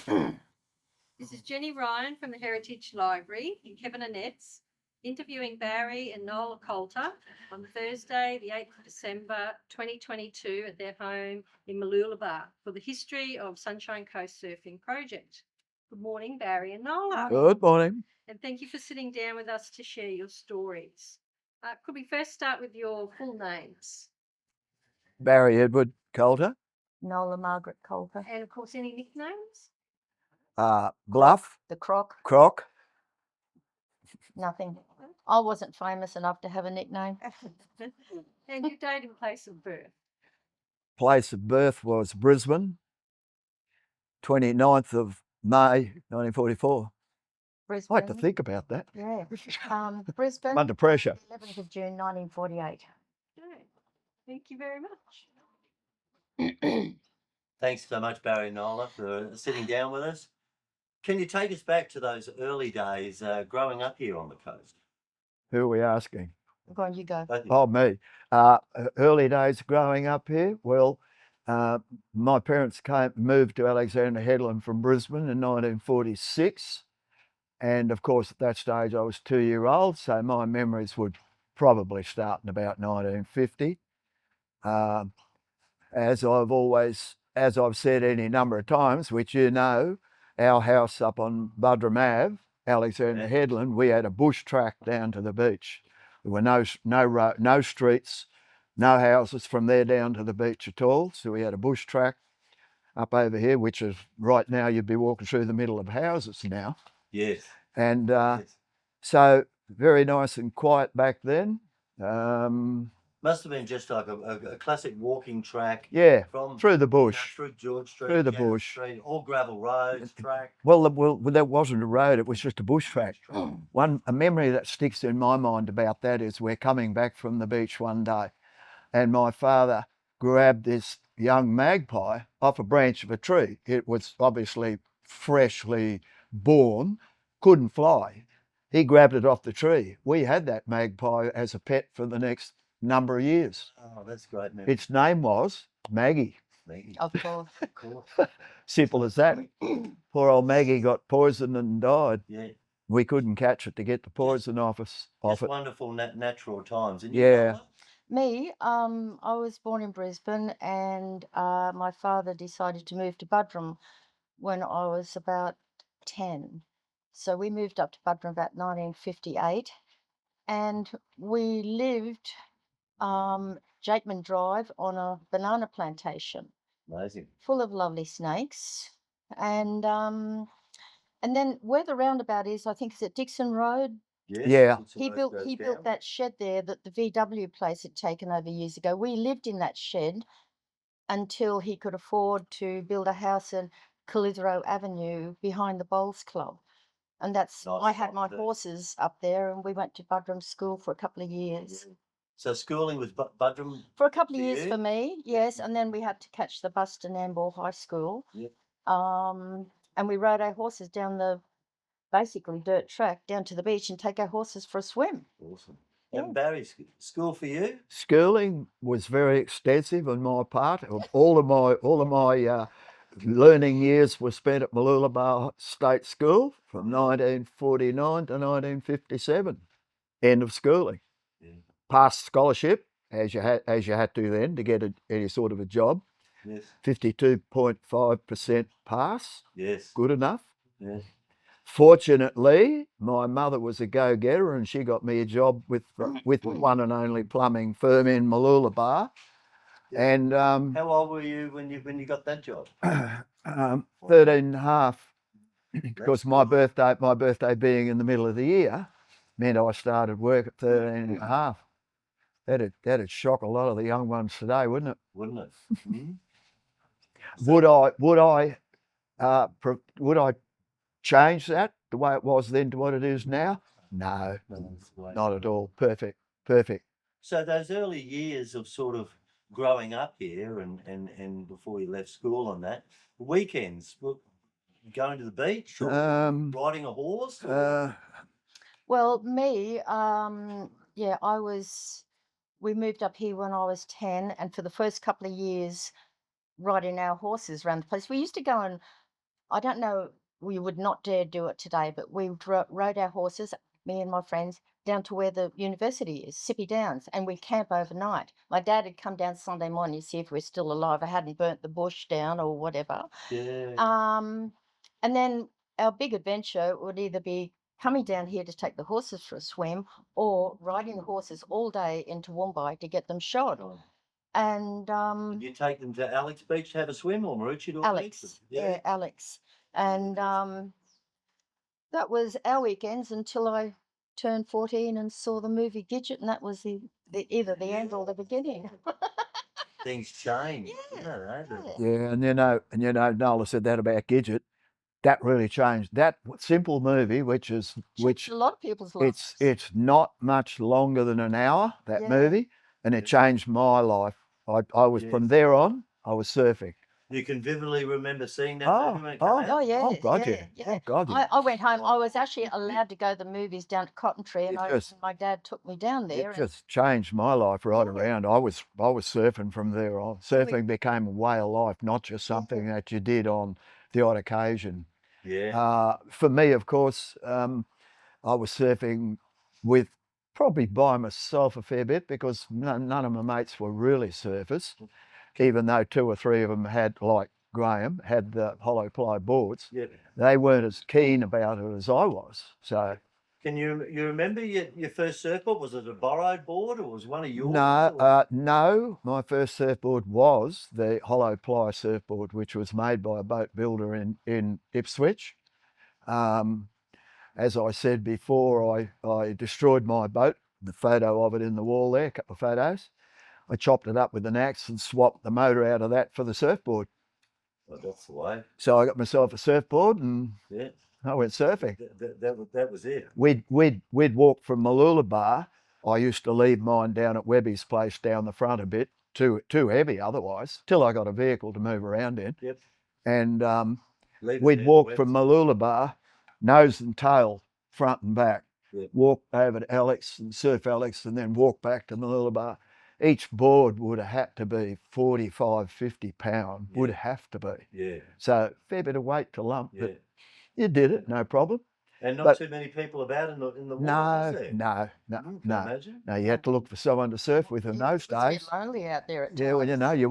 This is Jenny Ryan from the Heritage Library in Kevin Annetts, interviewing Barry and Noela Coulter on Thursday, the 8th of December 2022 at their home in Mooloolaba for the History of Sunshine Coast Surfing Project. Good morning, Barry and Noela. Good morning. And thank you for sitting down with us to share your stories. Could we first start with your full names? Barry Edward Coulter. Nola Margaret Coulter. And of course, any nicknames? Bluff. The Croc. Croc. Nothing. I wasn't famous enough to have a nickname. And your date and place of birth? Place of birth was Brisbane, 29th of May, 1944. Brisbane. I had to think about that. Yeah. Brisbane. I'm under pressure. 11th of June, 1948. Okay. Thank you very much. Thanks so much, Barry and Nola, for sitting down with us. Can you take us back to those early days growing up here on the coast? Who are we asking? Go on, you go. Oh, me. Early days growing up here. Well, my parents moved to Alexander Headland from Brisbane in 1946. And of course, at that stage, I was 2-year-old. So my memories would probably start in about 1950. As I've said any number of times, which you know, our house up on Budrum Ave, Alexander Headland, we had a bush track down to the beach. There were no streets, no houses from there down to the beach at all. So we had a bush track up over here, which is right now you'd be walking through the middle of houses now. Yes. And Yes. so very nice and quiet back then. Must have been just like a classic walking track. Yeah, from through the bush. through George Street, Through the Janet bush. Street, all gravel roads, track. Well, that wasn't a road, it was just a bush track. A memory that sticks in my mind about that is we're coming back from the beach one day and my father grabbed this young magpie off a branch of a tree. It was obviously freshly born, couldn't fly. He grabbed it off the tree. We had that magpie as a pet for the next number of years. Oh, that's great. Man. Its name was Maggie. Maggie. Of course. Of course. Simple as that. Poor old Maggie got poisoned and died. Yeah. We couldn't catch it to get the poison off it. Wonderful natural times. And Yeah. Me, I was born in Brisbane and my father decided to move to Budrum when I was about 10. So we moved up to Budrum about 1958 and we lived Jakeman Drive on a banana plantation. Amazing. Full of lovely snakes. And then where the roundabout is, I think is at Dixon Road. Yes. Yeah. He built that shed there that the VW place had taken over years ago. We lived in that shed until he could afford to build a house in Calithero Avenue behind the Bowls Club. And that's Nice I had spot my there. horses up there and we went to Budrum School for a couple of years. So schooling was Budrum. For a couple of For years you? for me, yes, and then we had to catch the bus to Nambour High School. Yep. And we rode our horses down the basically dirt track down to the beach and take our horses for a swim. Awesome. Yeah. And Barry, school for you? Schooling was very extensive on my part. All of my learning years were spent at Mooloolaba State School from 1949 to 1957. End of schooling. Yeah. Passed scholarship as you had to then to get any sort of a job. Yes. 52.5% pass. Yes. Good enough. Yes. Fortunately, my mother was a go-getter and she got me a job with the one and only plumbing firm in Mooloolaba. Yeah. And How old were you when you got that job? 13 and a half, because my birthday being in the middle of the year meant I started work at 13 and a half. That'd shock a lot of the young ones today, wouldn't it? Wouldn't it? Mm-hmm. Would I change that the way it was then to what it is now? No, not at all. Perfect. So those early years of sort of growing up here and before you left school on that, weekends, going to the beach or riding a horse? Well, me, we moved up here when I was 10 and for the first couple of years riding our horses around the place. We used to go and I don't know, we would not dare do it today, but we rode our horses, me and my friends, down to where the university is, Sippy Downs, and we camp overnight. My dad had come down Sunday morning to see if we're still alive. I hadn't burnt the bush down or whatever. Yeah. And then our big adventure would either be coming down here to take the horses for a swim or riding the horses all day into Woombye to get them shod. Oh. And Did you take them to Alex Beach to have a swim, or Marucci to a Alex, beach? yeah, Alex. And that was our weekends until I turned 14 and saw the movie Gidget, and that was either the end or the beginning. Things change. Yeah, don't they? Yeah, and Nola said that about Gidget. That really changed that simple movie, which Changed a lot of people's lives. it's not much longer than an hour, that Yeah. movie, and it changed my life. I was Yes. from there on, I was surfing. You can vividly remember seeing that Oh, movie when it came out? Oh yeah, Oh God, yeah. Oh God, yeah. I went home. I was actually allowed to go to the movies down to Cotton Tree, and my dad took me down there. It just changed my life right Yeah. around. I was surfing from there on. Surfing became a way of life, not just something that you did on the odd occasion. Yeah. For me, of course, I was surfing with probably by myself a fair bit because none of my mates were really surfers, even though 2 or 3 of them had, like Graham, had the hollow ply boards. Yeah. They weren't as keen about it as I was. So Can you remember your first surfboard? Was it a borrowed board or was one of yours? no, my first surfboard was the hollow ply surfboard, which was made by a boat builder in Ipswich. As I said before, I destroyed my boat, the photo of it in the wall there, a couple of photos. I chopped it up with an axe and swapped the motor out of that for the surfboard. Well, that's the way. So I got myself a surfboard and Yeah. I went surfing. That was it. We'd walk from Mooloolaba. I used to leave mine down at Webby's place down the front a bit, too heavy otherwise, till I got a vehicle to move around in. Yep. And we'd walk from Mooloolaba, nose and tail, front and back. Yep. Walk over to Alex and surf Alex and then walk back to Mooloolaba. Each board would have had to be 45, 50 pound, would have to be. Yeah. So fair bit of weight to lump, Yeah. but you did it, no problem. And not too many people about in the water, was there? No. Imagine? No, you had to look for someone to surf with in those It was a days. bit lonely out there at times. Yeah, well, you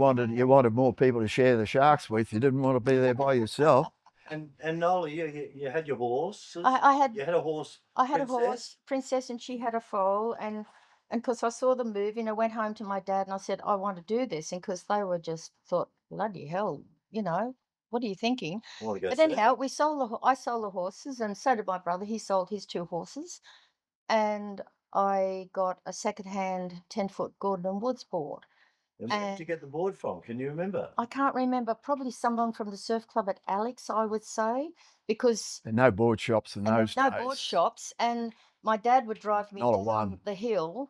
wanted more people to share the sharks with. You didn't want to be there by yourself. And Nola, you had your horse. You had a horse. I had Princess? a horse, Princess, and she had a foal. And because I saw the movie, and I went home to my dad and I said, I want to do this. And because they were just thought, bloody hell, what are you thinking? I want to go But surfing. anyhow, I sold the horses, and so did my brother. He sold his 2 horses. And I got a second-hand 10-foot Gordon and Woods board. And where did you get the board from? Can you remember? I can't remember, probably someone from the surf club at Alex, I would say, because And no board shops in those no days. board shops. And my dad would drive me Not a down one. the hill,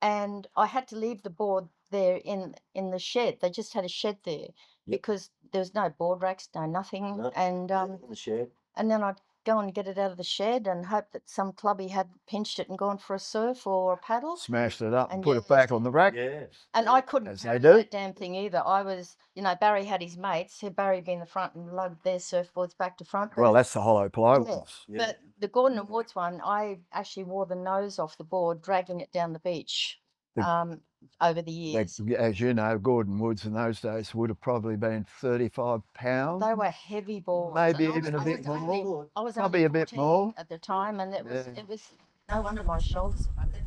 and I had to leave the board there in the shed. They just had a shed there because there was no board racks, no nothing. No, And in the shed. and then I'd go and get it out of the shed and hope that some clubby had pinched it and gone for a surf or a paddle. Smashed it up and And put it back on the rack. Yeah. And I couldn't As they carry do. that damn thing either. I was, Barry had his mates. So Barry be in the front and lugged their surfboards back to front. Well, that's the hollow ply ones. Yeah. But the Gordon and Woods one, I actually wore the nose off the board, dragging it down the beach over the years. As you know, Gordon Woods in those days would have probably been 35 pounds. They were heavy boards. Maybe and I even a was bit more. I was Probably only a bit 14 more. at the time, and it was no wonder my shoulders were like that.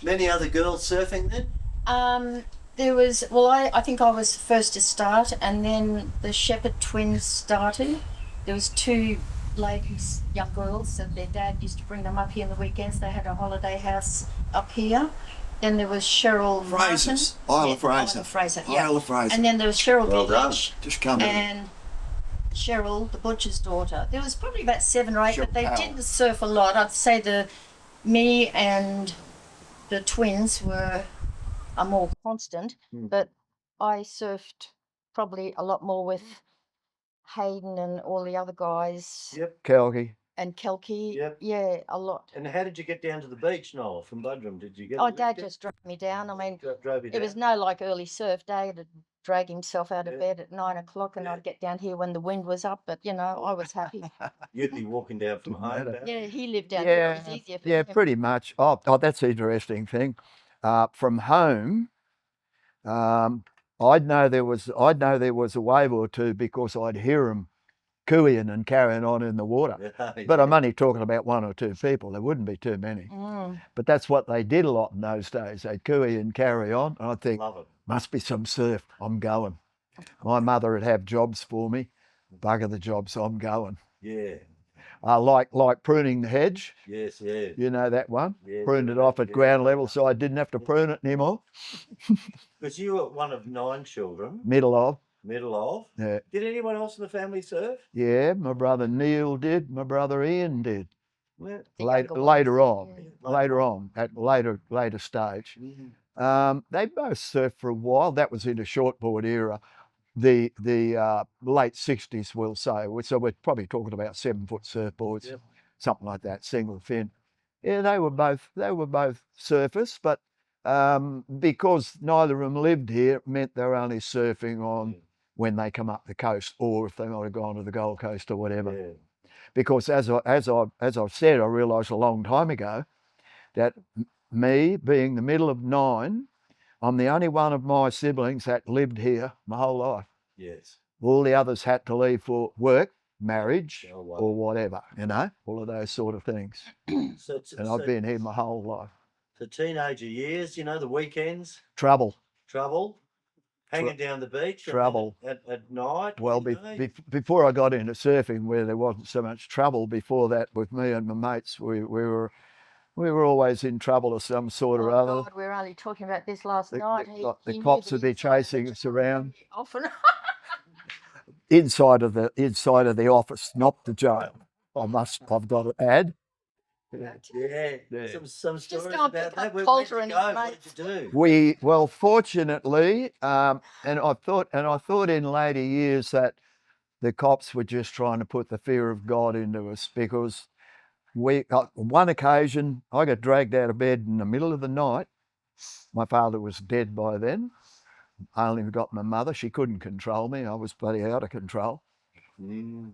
Many other girls surfing then? There was, I think I was first to start, and then the Shepherd twins started. There was 2 ladies, young girls, and their dad used to bring them up here on the weekends. They had a holiday house up here. Then there was Cheryl Fraser's. Martin. Isle of Fraser. Isle of Fraser, yeah. Isle of Fraser. And then there was Cheryl Well done. Village Just come in. and Cheryl, the butcher's daughter. There was probably about 7 or 8, but they Cheryl. didn't surf a lot. I'd say me and the twins are more constant, but I surfed probably a lot more with Hayden and all the other guys. Yep. Kelky. And Kelky. Yep. Yeah, a lot. And how did you get down to the beach, Noel, from Budrum? Did you get? Oh, Dad just drove me down. I mean, drove you it was down? no like early surf day. drag himself out of Yeah. bed at 9 o'clock, and Yeah. I'd get down here when the wind was up. But you know, I was happy. You'd be walking down from Didn't home. matter. Barry? Yeah, he lived out here. It was easier for Yeah, him. pretty much. That's an interesting thing. From home, I'd know there was a wave or two because I'd hear them cooing and carrying on in the water. But I'm only talking about one or two people. There wouldn't be too many. Mm. But that's what they did a lot in those days. They'd cooey and carry on. And I'd think, Love it. must be some surf. I'm going. My mother would have jobs for me. Bugger the jobs, I'm going. Yeah. Like pruning the hedge. Yes, yeah. You know that one? Yeah, Pruned do it that, off at yeah. ground level so I didn't have to prune it anymore. Because you were one of 9 children, Middle of. middle of. Yeah. Did anyone else in the family surf? Yeah, my brother Neil did. My brother Ian did. Well, The Later, younger later ones, on. yeah. Later on, at later stage. They both surfed for a while. That was in the shortboard era. The late 60s, we'll say. So we're probably talking about 7-foot surfboards, Yep. something like that, single fin. Yeah, they were both surfers, but because neither of them lived here, it meant they were only surfing on when they come up the coast, or if they might have gone to the Gold Coast or whatever. Yeah. Because as I've said, I realised a long time ago that me being the middle of 9, I'm the only one of my siblings that lived here my whole life. Yes. All the others had to leave for work, marriage, Oh, wow. or whatever, all of those sort of things. So, And I've been here my whole life. the teenager years, the weekends, Trouble. hanging down the beach Trouble. at night. Well, before I got into surfing, where there wasn't so much trouble, before that with me and my mates, we were always in trouble of some sort or other. God, we were only talking about this last night. The He knew cops the would be inside of the chasing us job around. very often. Inside of the office, not the jail. I've got to add. Yeah. Some Just stories go and about pick that. up Where'd Coulter you and go? his What mates. did you do? Well, fortunately, and I thought in later years that the cops were just trying to put the fear of God into us, because one occasion I got dragged out of bed in the middle of the night. My father was dead by then. I only got my mother. She couldn't control me. I was bloody out of control.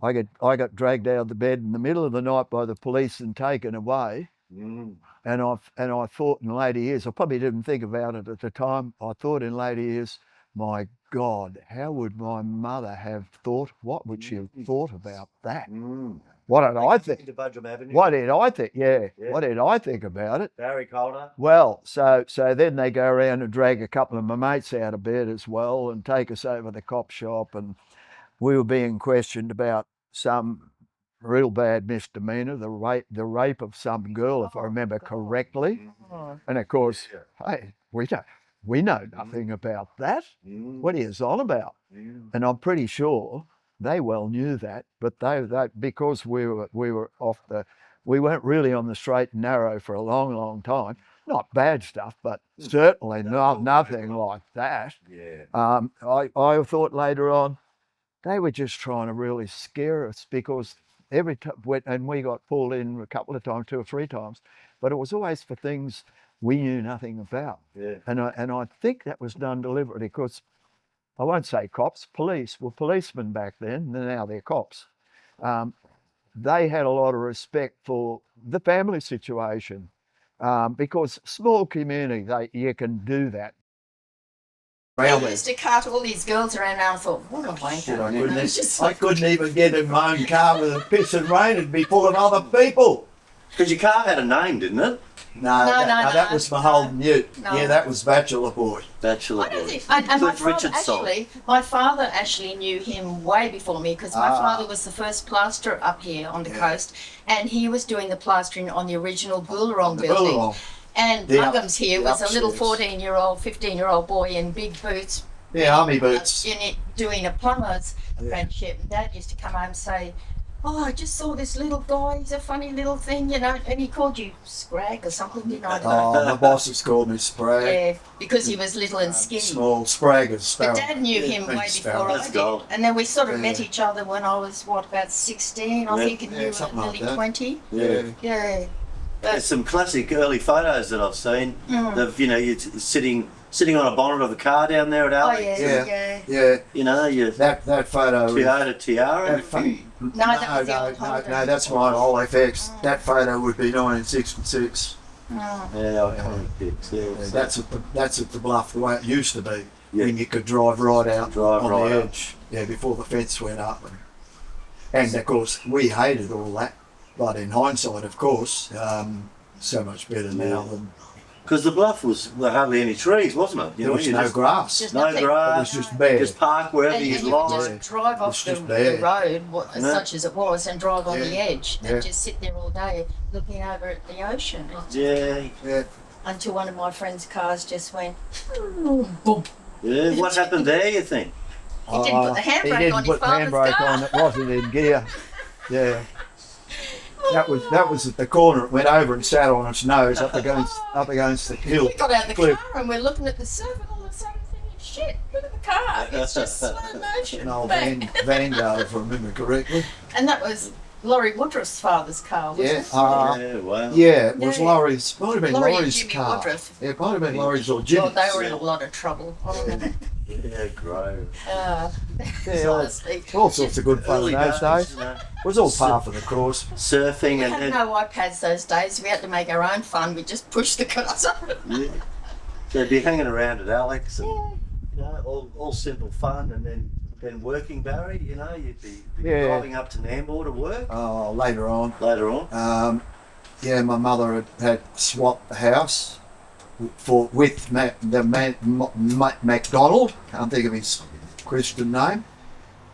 I got dragged out of the bed in the middle of the night by the police and taken away. And I thought in later years, I probably didn't think about it at the time. I thought in later years, my God, how would my mother have thought? What would she have thought about that? What did I think? To Budrum Avenue. What did I think? Yeah. Yeah. What did I think about it? Barry Coulter. Well, so then they go around and drag a couple of my mates out of bed as well and take us over to the cop shop, and we were being questioned about some real bad misdemeanor, the rape of some girl, if I remember correctly. And of course, hey, we know nothing about that. What are you on about? And I'm pretty sure they well knew that, but they because we were we weren't really on the straight and narrow for a long, long time. Not bad stuff, but certainly nothing like that. Yeah. I thought later on they were just trying to really scare us, because every time, and we got pulled in a couple of times, 2 or 3 times, but it was always for things we knew nothing about. Yeah. And I think that was done deliberately, because I won't say cops, police were policemen back then, and now they're cops. They had a lot of respect for the family situation, because small community, you can do that. He used to cart all these girls around, and I thought, what a wanker. I couldn't even get in my own car with a piss and rain and be full of other people. Because your car had a name, didn't it? No, that was my whole Newt. No. Yeah, that was Bachelor Boy. Bachelor I don't Boy. think, and my Cliff father Richard's song. my father actually knew him way before me, because my Ah. father was the first plasterer up here on the coast, and he was doing the plastering on the original Boolarong building. Boolarong. And The Uggams here the was a little upstairs. 14-year-old, 15-year-old boy in big boots, Yeah, army boots. in it, doing a plumber's apprenticeship. And Dad used to come home and say, oh, I just saw this little guy, he's a funny little thing, and he called you Scrag or something, you know. Oh, my bosses called me Sprag. Yeah, because he was little and skinny. Small Spraggers. But Dad knew him way before I That's did. gold. And then we sort of Yeah. met each other when I was, about 16, I Yeah. think, and Yeah, you were something like nearly that. 20. Yeah. Yeah. There's some classic early photos that I've seen of, you're sitting sitting on a bonnet of the car down there at Oh Alex. yeah. Yeah, You know, you that photo. Toyota Tiara. That was the old Honda. no, that's my All FX. That photo would be 1966. Oh. Yeah, I can't fix. Yeah, That's at the Bluff, the way it used to be, Yeah. when you could drive right out Drive on right the up. edge. Yeah, before the fence went up. And of course, we hated all that. But in hindsight, of course, so much better now than Because the bluff was hardly any trees, wasn't it? there was you no just, grass. Just It no nothing. grass. was just bare. Just park wherever And you you would like. just drive off It's the, just bare. the road, Yeah. such as it was, and drive on the Yeah. edge, Yeah. and just sit there all day looking over at the ocean. Yeah, Yeah. Until one of my friend's cars just went boom. yeah. What happened there? You think? He didn't put the He handbrake didn't on his put the father's handbrake car. on. It wasn't in gear. Yeah. That was at the corner. It went over and sat on its nose up against the hill. We got out of the cliff. car and we're looking at the surf and all of a sudden thinking, shit, look at the car. It's just slow motion. An old Bang. Vanguard, if I remember correctly. And that was Laurie Woodruff's father's car, wasn't Yeah. it? Yeah, wow. Yeah, it was Yeah. Laurie. Might have been Laurie and Laurie's Jimmy car. Woodruff. Yeah, it might have been Laurie's or Jimmy's. God, they were in a lot of trouble. Yeah, great. Yeah, all honestly. sorts of good fun in those days. you know, It was all par for the course. surfing We and, had no iPads those days. We had to make our own fun. We just pushed the cars up. yeah. So you'd be hanging around at Alex and you know, all simple fun, and then working, Barry. You know, you'd be Yeah. driving up to Nambour to work Oh, later on. later on. Yeah, my mother had swapped the house with MacDonald, can't think of his Christian name,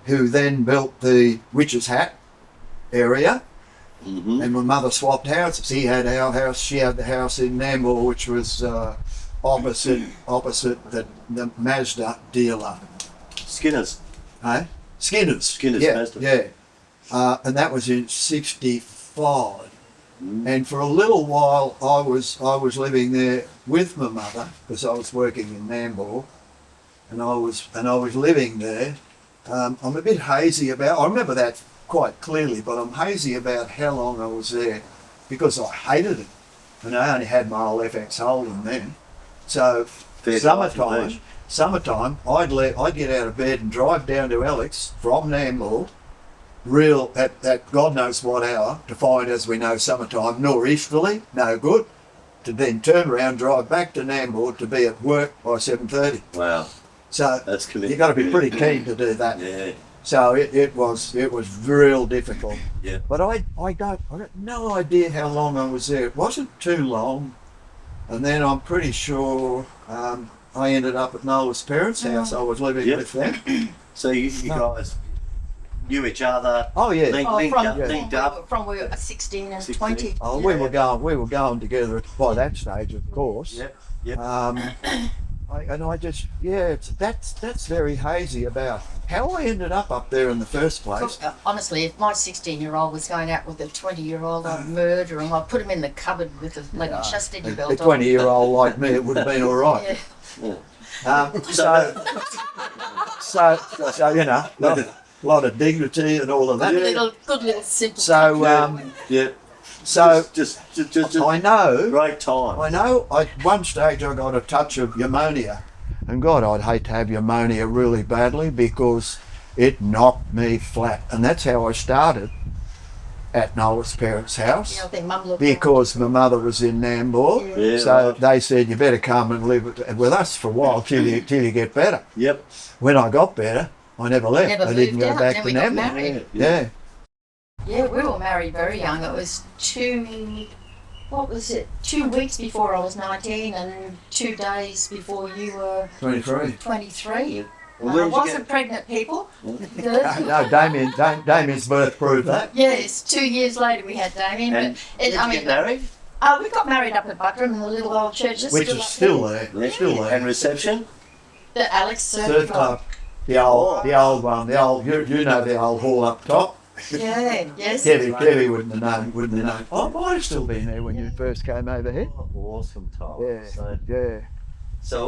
who then built the Witch's Hat area. Mm-hmm. And my mother swapped houses. He had our house, she had the house in Nambour, which was opposite the Mazda dealer. Skinner's. Hey? Skinner's. Skinner's yeah, Mazda. Yeah. And that was in 65. And for a little while, I was living there with my mother because I was working in Nambour, and I was living there. I'm a bit hazy about. I remember that quite clearly, but I'm hazy about how long I was there because I hated it, and I only had my old FX Holden then. So Fair summertime, I'd get out of bed and drive down to Alex from Nambour. At God knows what hour, to find, as we know, summertime nor'easterly, no good, to then turn around, drive back to Nambour to be at work by 7:30. Wow, So that's commitment. you've got to be pretty keen to do that. Yeah, So it was real difficult. yeah. But I got no idea how long I was there. It wasn't too long, and then I'm pretty sure I ended up at Noela's parents' house. I was living Yep. with them. So you guys knew each other. Oh yeah. Linked up. From we were 16 and 16. 20. Oh, Yeah. we were going together by that stage, of course. Yep. Yep. That's very hazy about how I ended up there in the first place. Honestly, if my 16-year-old was going out with a 20-year-old, I'd murder him. I'd put him in the cupboard with a bloody chastity A belt on. 20-year-old like me, it would have been all right. Yeah. So you know, lot of dignity and all of that. Good little simple. So Yeah. so Just I know. great time. I know at one stage I got a touch of pneumonia, and God, I'd hate to have pneumonia really badly because it knocked me flat, and that's how I started at Noela's parents' house, Yeah, I think Mum looked because my mother was in Nambour. Yeah, So right. they said, you better come and live with us for a while till you get better. Yep. When I got better, I never left. Never I didn't moved go out, back then to we got Nambour. married. Yeah. Yeah, we were married very young. It was 2 weeks before I was 19 and 2 days before you were 23. 23. Well, I where'd you wasn't pregnant, people. No, Damien's birth proved that. Yes, 2 years later we had Damien. And But did you get married? We got married up at Buttram in the little old church. It's Which is up still there. there. Still there. And reception? The Alex Third club. The old one. You know the old hall up top. Yeah, yes. Debbie wouldn't have known. I might have still been there when you first came over here. Oh, awesome time. Yeah. Yeah. So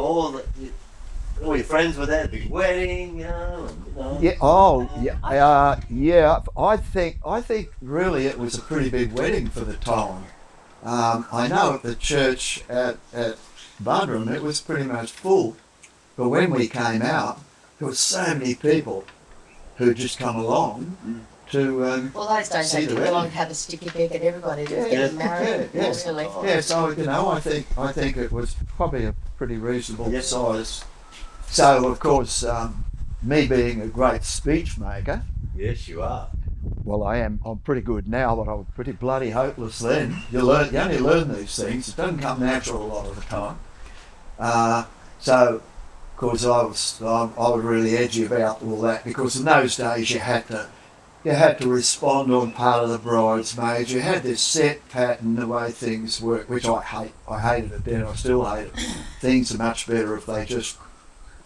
all your friends were there, big wedding, you know. Yeah. Oh, yeah. Yeah. I think really it was a pretty big wedding for the time. I know at the church at Budrum, it was pretty much full. But when we came out, there were so many people who'd just come along to Well, those days see they the did wedding. like have a sticky bag at everybody was Yeah, getting married. yeah, yeah. Really. Yeah, so I think it was probably a pretty reasonable Yes. size. So of course, me being a great speech maker, Yes, you are. well, I am. I'm pretty good now, but I was pretty bloody hopeless then. You only learn these things. It doesn't come natural a lot of the time. So, of course, I was really edgy about all that because in those days you had to respond on part of the bridesmaids. You had this set pattern, the way things work, which I hate. I hated it then. I still hate it. Things are much better if they just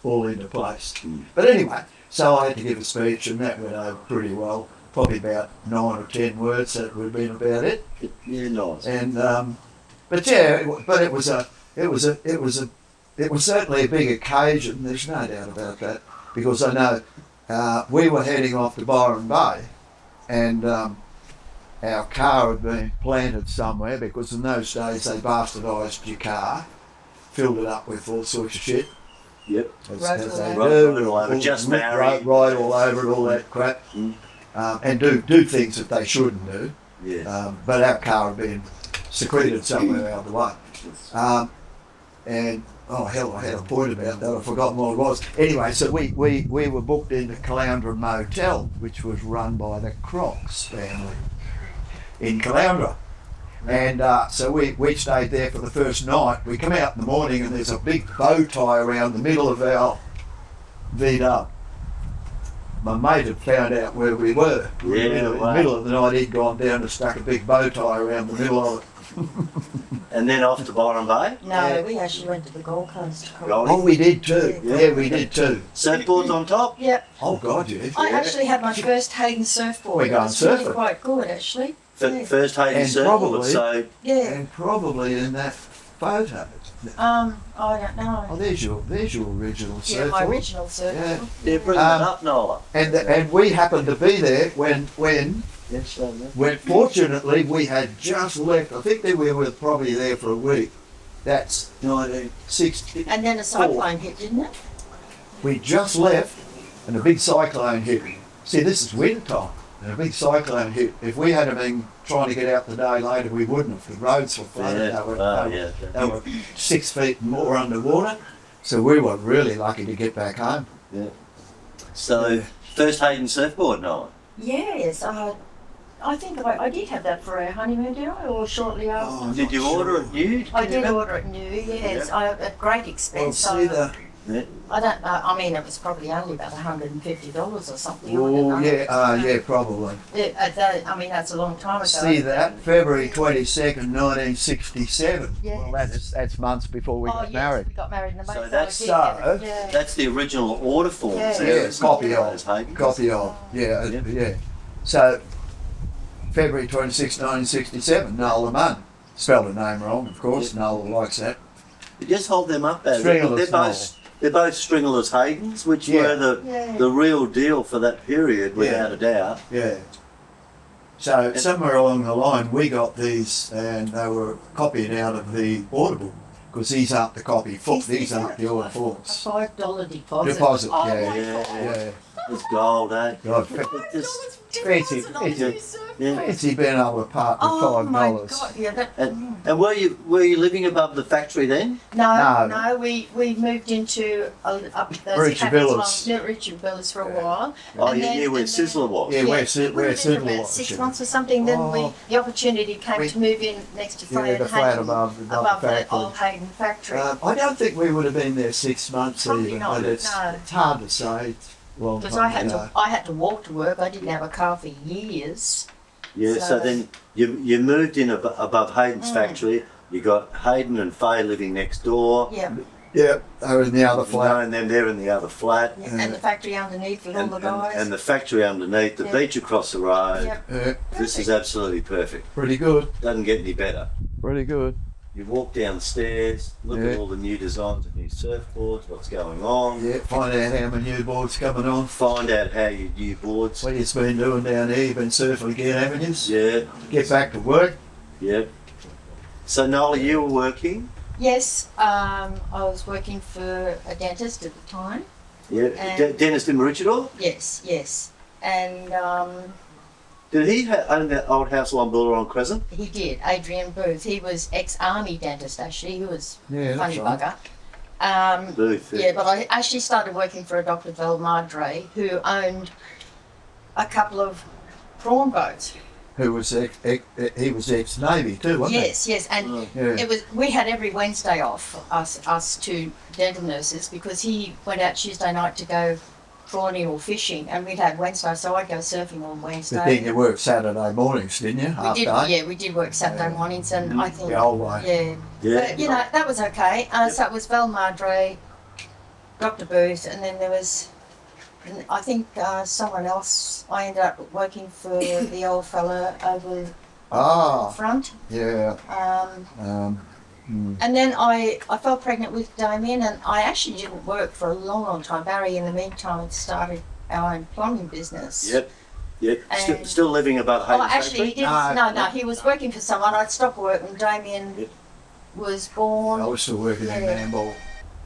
fall into place. But anyway, so I had to give a speech, and that went over pretty well. Probably about 9 or 10 words. That would have been about it. Yeah, nice. And but yeah, it was certainly a big occasion. There's no doubt about that, because I know we were heading off to Byron Bay, and our car had been planted somewhere because in those days they bastardised your car, filled it up with all sorts of shit. Yep. As they Right do, all over, just married. right all over it, all that crap, and do things that they shouldn't do. Yes. But our car had been secreted somewhere out of the way. And oh hell, I had a point about that. I've forgotten what it was. Anyway, so we were booked into Caloundra Motel, which was run by the Crocs family in Caloundra. And so we stayed there for the first night. We come out in the morning and there's a big bow tie around the middle of our V-dub. My mate had found out where we were. Yeah, In the middle of the night, he'd gone down and stuck a big bow tie around the middle of it. And then off to Byron Bay. No, we actually went to the Gold Coast. Gold- Oh, we did too. Yeah. Yeah, we did too. Surfboards on top. Yep. Oh God, yeah. I actually had my first Hayden surfboard. We're going It was really surfing. quite good, actually. Yeah. First Hayden And surfboard. probably- So Yeah. And probably in that photo. I don't know. Oh, there's your original Yeah, my surfboard. original surfboard. yeah, bring that Um, up, Nola. And we happened to be there when Yes, fortunately we had just left. I think that we were probably there for a week. That's 1960. And then a cyclone hit, didn't it? We just left, and a big cyclone hit. See, this is winter time, and a big cyclone hit. If we had been trying to get out the day later, we wouldn't have. The roads were flooded. They were 6 feet and more underwater. So we were really lucky to get back home. So first Hayden surfboard, Nola. Yes. I think I did have that for our honeymoon, did I? Or shortly after? Oh, I'm Did not you sure. order it new? I did order it new, yes. At great Well, expense. see the. I don't know. I mean, it was probably only about $150 or something. I don't Oh know. yeah, probably. I mean, that's a long time ago. See that February 22nd, 1967. Yes. Well, that's months before we Oh, got yes, married. we got married in the So May, that's I did get it, so- yeah. That's the original order forms. Yeah. there, Yeah, isn't it? copy of. Those Haydens. Copy of. Yeah, Yeah. yeah. So February 26, 1967. Nola Munn. Spelled her name wrong, of course. Nola likes that. You just hold them up as Stringerless they're both stringerless Haydens, which Yeah. were Yeah. the real deal for that period, without a doubt. Yeah. So somewhere along the line, we got these, and they were copied out of the Audible, because these aren't the copy. These aren't the order A forms. $5 deposit. Deposit, Oh, yeah, my yeah, God. Yeah. It's gold, eh? God, It just, fancy, yeah. fancy being able to part with Oh my $5. God! Yeah, that. And were you living above the factory then? No, we moved into up those Richard cabins Villas. along Richard Villas for a while. Oh, And you then- knew where and then- Sizzler was. Yeah, we where were Sizzler there for was, about 6 yeah. months or something. Then Oh. the opportunity came to move in next to Yeah, Freya the and flat Hayden, above the above the factory. old Hayden factory. I don't think we would have been there 6 months Probably even, not, but it's no. hard to say. It's a long Because time ago. I had to walk to work. I didn't have a car for years. Yeah, so So- then you moved in above Hayden's factory. You got Hayden and Faye living next door. Yeah, Yeah, they were in the other You know, flat. and then they're in the other flat. yeah. And the factory underneath with all And, the guys. and the factory underneath, the Yeah. beach across the road. Yeah. Yeah, This is absolutely perfect. pretty good, Doesn't get any better. pretty good. You walk down the stairs, look Yeah. at all the new designs of new surfboards, what's going on, Yeah, find out how my new board's coming on. find out how your new boards. What you've been doing down here, you've been surfing again, haven't you? Yeah, Get back to work. yeah. So Nola, you were working. Yes, I was working for a dentist at the time. Yeah, And- dentist in Maroochydore. Yes. And Did he own that old house along Buller Crescent? he did, Adrian Booth. He was ex-army dentist, actually. He was Yeah, a funny that's right. bugger. Booth. Yeah, but I actually started working for a Dr. Val Madre, who owned a couple of prawn boats. Who was he was ex-Navy too, wasn't Yes, and Oh. he? Yeah. it was, we had every Wednesday off, us two dental nurses, because he went out Tuesday night to go prawning or fishing, and we'd have Wednesday, so I'd go surfing on But then Wednesday. you worked Saturday mornings, didn't you? We did, Half day? yeah, we did work Saturday Yeah. mornings, and I think, The old way. yeah, Yeah. but you know, that was okay. So it was Val Madre, Dr. Booth, and then there was, and I think someone else. I ended up working for the old fella over Ah, front. yeah. Um, Mm. And then I fell pregnant with Damien, and I actually didn't work for a long time. Barry, in the meantime, had started our own plumbing business. Yep. And- Still living above Oh, Hayden's actually, he factory? didn't. No, he was working for someone. I'd stopped work when Damien Yep. was born. I was still working in Yeah. Nambour.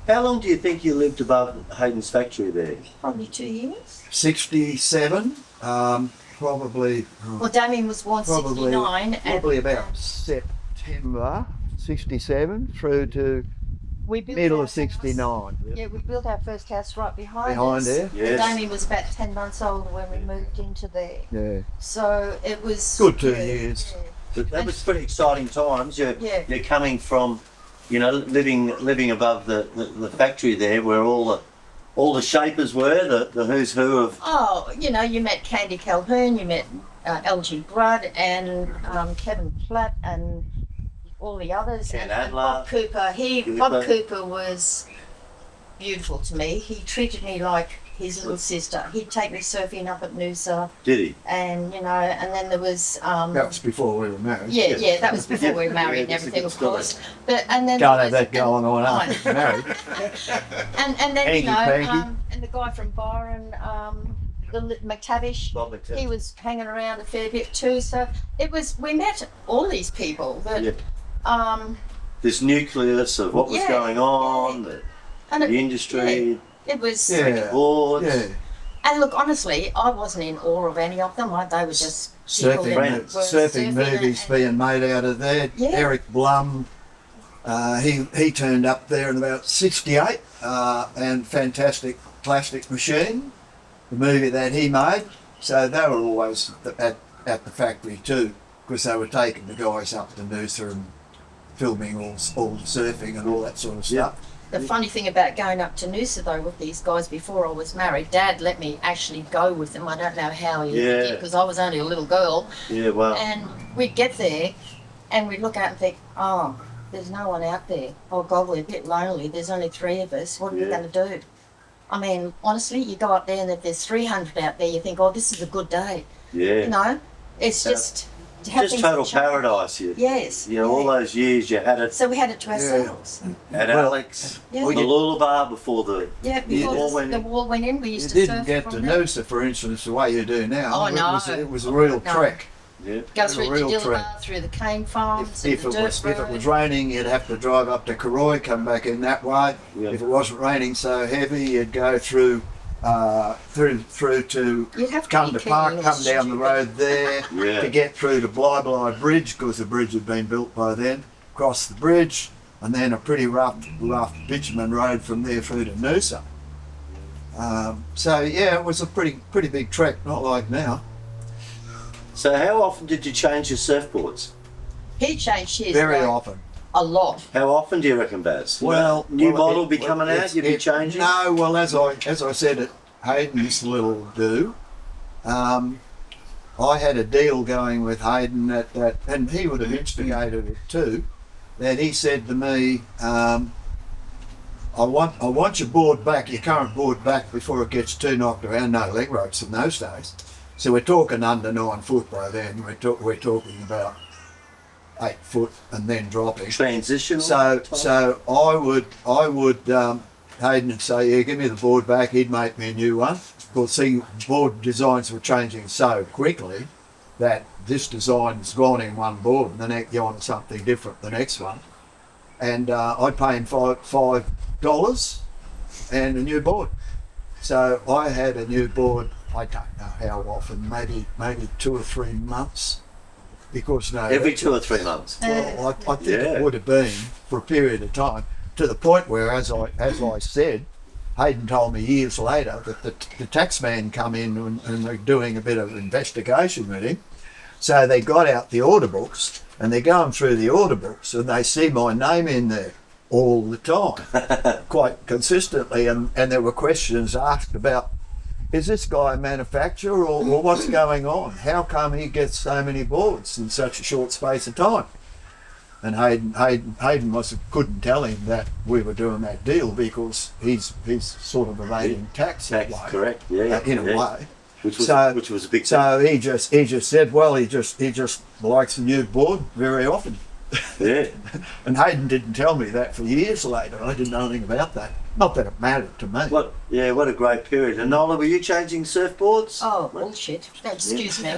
How long do you think you lived above Hayden's factory there? Probably 2 years. 67, probably. Well, Damien was born Probably- 69, and Probably about September 67 through to we built middle our of house- 69. Yeah, we built our first house right behind Behind us. there? Yes. Damien was about 10 months old when we moved into there. Yeah. So it was Good 2 yeah, years. yeah. But that was pretty exciting times. You're coming from, living above the factory there, where all the shapers were, the who's who of. Oh, you met Candy Calhoun, you met LG Brudd and Kevin Platt and all the others. Ken and Adler. Bob Cooper. Cooper. Bob Cooper was beautiful to me. He treated me like his little sister. He'd take me surfing up at Noosa, Did he? and and then there was That was before we were married. yeah, that was before we were married and Yeah, that's a everything, good of story. course. But and then Can't there have was- that going on and- after we're married. And then Hanky panky. and the guy from Byron, McTavish, Bob McTavish. he was hanging around a fair bit too. So we met all these people that Yeah. um This nucleus of what was Yeah, going on, and the industry, it was Yeah. boards. Yeah. and look, honestly, I wasn't in awe of any of them. They were just people Surfing, that Friends. were surfing and- movies and- being made out of there. Yeah. Eric Blum, he turned up there in about 68, and Fantastic Plastic Machine, the movie that he made. So they were always at the factory too, because they were taking the guys up to Noosa and filming all the surfing and all that sort of Yeah. stuff. The funny thing about going up to Noosa though with these guys before I was married, Dad let me actually go with them. I don't know how he Yeah. did because I was only a little girl. Yeah, well, And we'd get there and we'd look out and think, oh, there's no one out there. Oh God, we're a bit lonely. There's only 3 of us. What are we Yeah. going to do? I mean, honestly, you go up there and if there's 300 out there, you think, oh, this is a good day. yeah. It's Yeah. just to have Just things total change. paradise. Yes. All those years you had it So we had it to ourselves. at Well, Alex, Yeah. the Lula Bar before the. Yeah, before wall went the in. wall went in, we You used to didn't surf get to from there. Noosa, for instance, the way you do now. Oh, no. It was a real No. trek. Yeah. Go a through real the trek. Dillaba, through the cane farms, If and it the was dirt if it was road. raining, you'd have to drive up to Karoi, come back in that way. Yeah. If it wasn't raining so heavy, you'd go through to You'd have to come be to Park, keen or come down the stupid. road there Yeah. to get through to Bly Bridge, because the bridge had been built by then. Cross the bridge, and then a pretty rough bitumen road from there through to Noosa. So yeah, it was a pretty big trek, not like now. So how often did you change your surfboards? He changed his Very like, often. a lot. How often do you reckon, Baz? Well, new well, model it- be well, coming out. it's- You'd be it- changing. No, well, as I said at Hayden's little do, I had a deal going with Hayden that, and he would have instigated it too. That he said to me, I want your board back, your current board back, before it gets too knocked around. No leg ropes in those days. So we're talking under 9 foot by then. We're talking about 8 foot and then dropping. Transitional. So I would Hayden would say, yeah, give me the board back. He'd make me a new one. Of course, see, board designs were changing so quickly that this design's gone in one board and the next you're on something different the next one. and I'd pay him $5 and a new board. So I had a new board, I don't know how often, maybe 2 or 3 months, because Every 2 or 3 months. well, I think it would have been for a period of time, to the point where, as I said, Hayden told me years later that the taxman come in and they're doing a bit of investigation with him. So they got out the order books and they're going through the order books and they see my name in there all the time, quite consistently. And there were questions asked about, is this guy a manufacturer or what's going on? How come he gets so many boards in such a short space of time? And Hayden couldn't tell him that we were doing that deal because he's sort of evading tax that way. Correct. Yeah. In a way. Which was a big. So he just said, well, he just likes a new board very often. Yeah. And Hayden didn't tell me that for years later. I didn't know anything about that. Not that it mattered to me. What a great period. And Noela, were you changing surfboards? Oh, bullshit. Excuse me.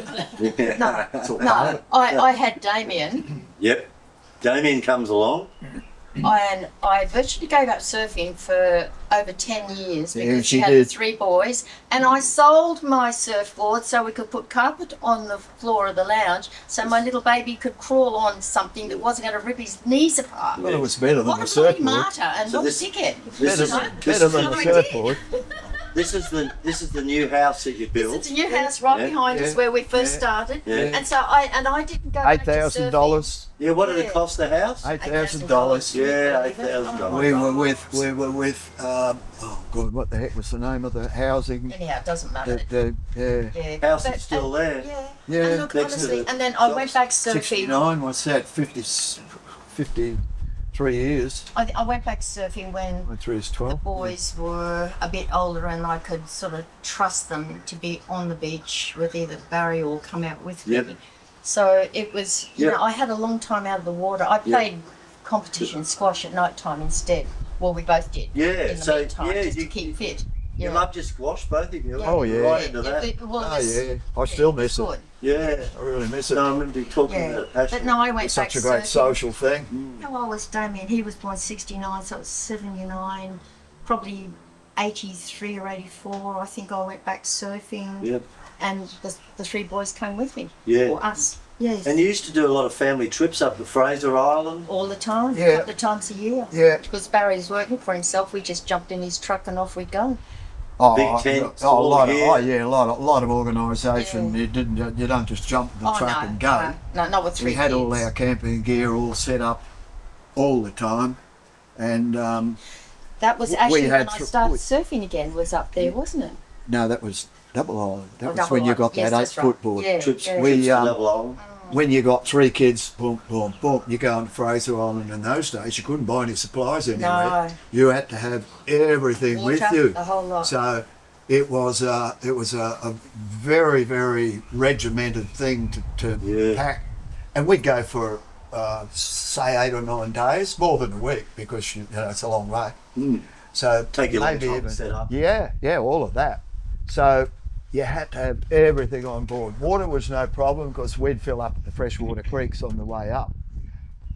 Yeah. No, I had Damien, Yep. Damien comes along. and I virtually gave up surfing for over 10 years Yeah, because she she had did. 3 boys, and I sold my surfboard so we could put carpet on the floor of the lounge so my little baby could crawl on something that wasn't going to rip his knees apart. Well, it was better than What the a bloody surfboard. martyr and So not this- a dickhead. This is Better than the what I did. surfboard. this is the new house that you built. It's a new house right Yeah. behind us Yeah. where we first Yeah. started, Yeah. and so I didn't go back to surfing. $8,000. Yeah. What did it Yeah. cost the house? $8,000. Yeah, $8,000. We were with oh God, what the heck was the name of the housing? Anyhow, it doesn't matter. Yeah. Yeah. House is But, still there. Yeah. Yeah. And look, Next to honestly, the and then I shops. went back surfing. 69, what's that? 53 years. I went back surfing when My 3 is the 12. boys were a bit older and I could sort of trust them to be on the beach with either Barry or come out with Yep. me. So it was, you Yep. know, I had a long time out of the water. I played competition squash at night time instead. Well, we both did. Yeah, In the so, meantime, yeah, just you- to keep fit. You loved your squash, both of you. Oh, yeah. Right into that. Well, Oh this- yeah, I still it miss was it. good. Yeah. I really miss it. So I remember you talking Yeah. about it passionately. But no, I went It's back such a great surfing. social thing. How old was Damien? He was born 69, so it was 79, probably 83 or 84. I think I went back surfing, Yep. and the 3 boys came with me. Yeah. Or us. Yes. And you used to do a lot of family trips up to Fraser Island. all the time, Yeah. a couple of times a year. Yeah. Because Barry's working for himself, we just jumped in his truck and off we'd go. Big tents, a lot of all a lot of organisation. Yeah. You don't just jump in the truck and go. No, not with 3 We had all kids. our camping gear all set up all the time, and That was we actually when had I thr- started we- surfing again, was up there, wasn't it? no, that was Double Island. That Oh, was Double when you Island. got Yes, that that's 8 foot right. board. Yeah, trips, yeah. We, trips to um, Level Island. When you got 3 kids, boom, boom, boom, you go on Fraser Island. In those days, you couldn't buy any supplies anywhere. No. You had to have everything with Water, you. the whole lot. So it was a very, very regimented thing to Yeah. pack, and we'd go for say 8 or 9 days, more than a week, because you know it's a long way. Mm. So Take you a long maybe time even to set up. yeah, all of that. So you had to have everything on board. Water was no problem because we'd fill up at the freshwater creeks on the way up.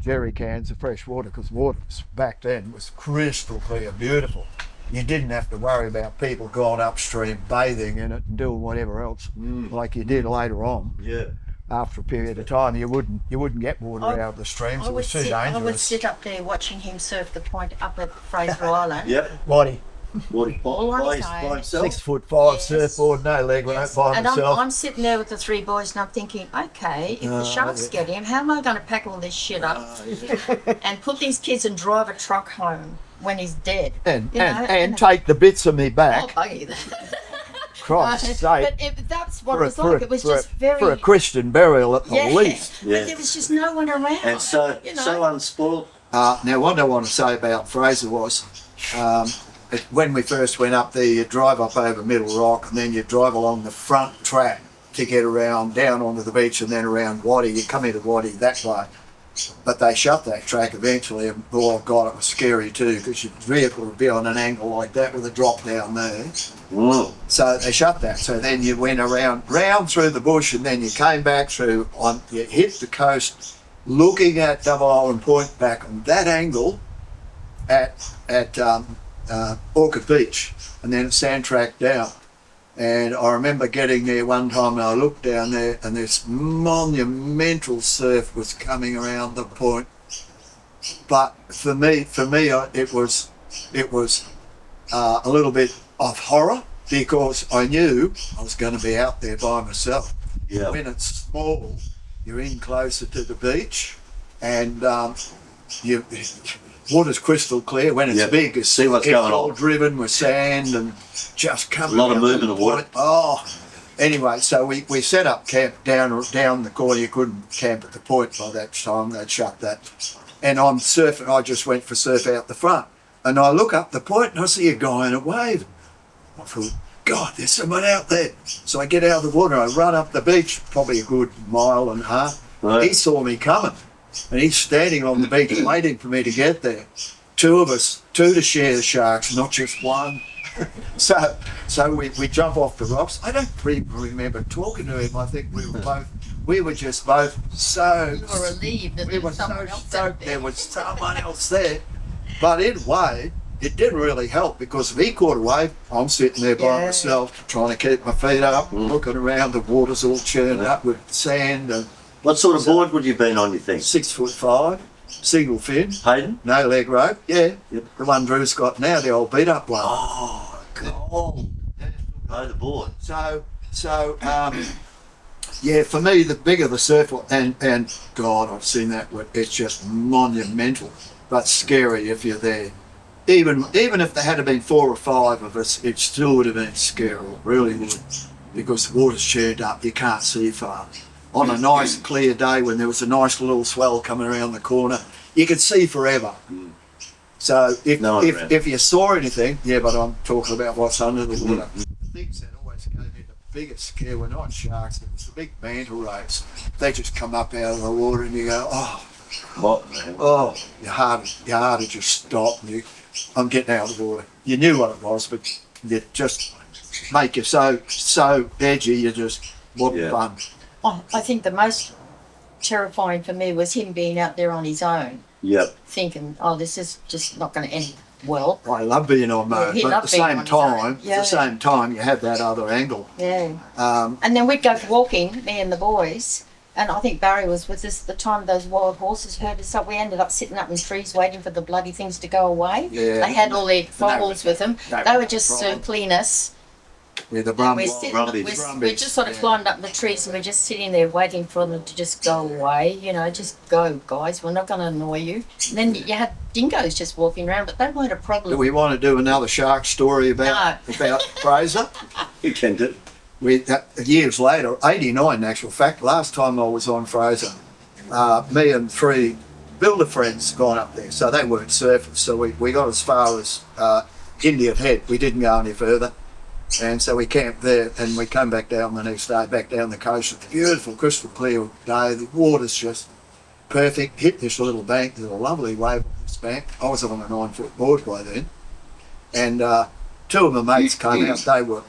Jerry cans of fresh water, because water back then was crystal clear, beautiful. You didn't have to worry about people going upstream bathing in it and doing whatever else like you did later on. Yeah. After a period of time, you wouldn't get water out of the streams. It was too I would dangerous. sit up there watching him surf the point up at Fraser Island. Yep. Waddy, All on By his own. himself. 6'5" Yes. surfboard, no leg rope Yes. by And himself. I'm sitting there with the 3 boys and I'm thinking, okay, if the sharks get him, how am I going to pack all this shit up and put these kids and drive a truck home when he's dead? and You know, and take the bits of me Oh, back. buggy that. Christ's sake. But that's what it was like. It was just very. for a Christian burial at the yeah. least. Yeah. But there was just no one around. And so, you know. so unspoiled. Now, what I want to say about Fraser was, when we first went up there, you drive up over Middle Rock, and then you drive along the front track to get around down onto the beach, and then around Waddy. You come into Waddy that way. But they shut that track eventually, and oh God, it was scary too, because your vehicle would be on an angle like that with a drop down there. Mm. So they shut that. So then you went round through the bush, and then you came back through you hit the coast looking at Double Island Point back on that angle at Orchard Beach, and then sand track down. And I remember getting there one time and I looked down there and this monumental surf was coming around the point. But for me, it was a little bit of horror because I knew I was going to be out there by myself. Yeah. When it's small, you're in closer to the beach, and water's crystal clear. When it's big, it's see what's going all on. driven with sand and just coming. A lot of out movement the of water. point. Oh, anyway, so we set up camp down the corner. You couldn't camp at the point by that time. They'd shut that. And I'm surfing. I just went for surf out the front, and I look up the point and I see a guy in a wave. I thought, God, there's someone out there. So I get out of the water. I run up the beach, probably a good mile and a half. Right. He saw me coming, and he's standing on the beach waiting for me to get there. Two of us, two to share the sharks, not just one. So we jump off the rocks. I don't even remember talking to him. I think we were just both so. You were relieved that We there were was so someone else out stoked there. there was someone else there. But in a way, it didn't really help because if he caught a wave, I'm sitting there by Yeah. myself trying to keep my feet up, looking around. The water's all churned up with sand. And What sort of board would you have been on, you think? 6'5", single fin, Hayden? no leg rope. Yeah, Yep. the one Drew's got now, the old beat up one. Oh, God. Know the board. Yeah, for me, the bigger the surf, and God, I've seen that. It's just monumental, but scary if you're there. Even if there had been 4 or 5 of us, it still would have been scary. It really would, because the water's churned up. You can't see far. On a nice clear day when there was a nice little swell coming around the corner, you could see forever. So if you saw anything, yeah, but I'm talking about what's under the water. The things that always gave me the biggest scare were not sharks. It was the big manta rays. They just come up out of the water and you go, oh, What, man? oh, your heart would just stop. And I'm getting out of the water. You knew what it was, but it just make you so edgy. You just wasn't fun. I think the most terrifying for me was him being out there on his own, Yep. thinking, "Oh, this is just not going to end well." I love being on Yeah, mode, he but at loved the being same on his own. time, Yeah. you have that other angle. Yeah. Um, And then we'd go for walking, me and the boys, and I think Barry was with us at the time those wild horses herded us up. We ended up sitting up in trees waiting for the bloody things to go away. Yeah. They had all their foals with them. that They was were the just problem. circling us. with the We're brumbies. sitting, Brumbies. we just sort of Yeah. climbed up the trees and we're just sitting there waiting for them to just go away. You know, just go, guys. We're not going to annoy you. And then you had dingoes just walking around, but they weren't a Do problem. we want to do another shark story about Fraser? You can do. Years later, 89 in actual fact, last time I was on Fraser, me and 3 builder friends gone up there. So they weren't surfers. So we got as far as Indian Head. We didn't go any further. And so we camped there and we came back down the next day, back down the coast. It's a beautiful, crystal clear day. The water's just perfect. Hit this little bank. There's a lovely wave on this bank. I was on a 9-foot board by then. And 2 of my mates came out. They were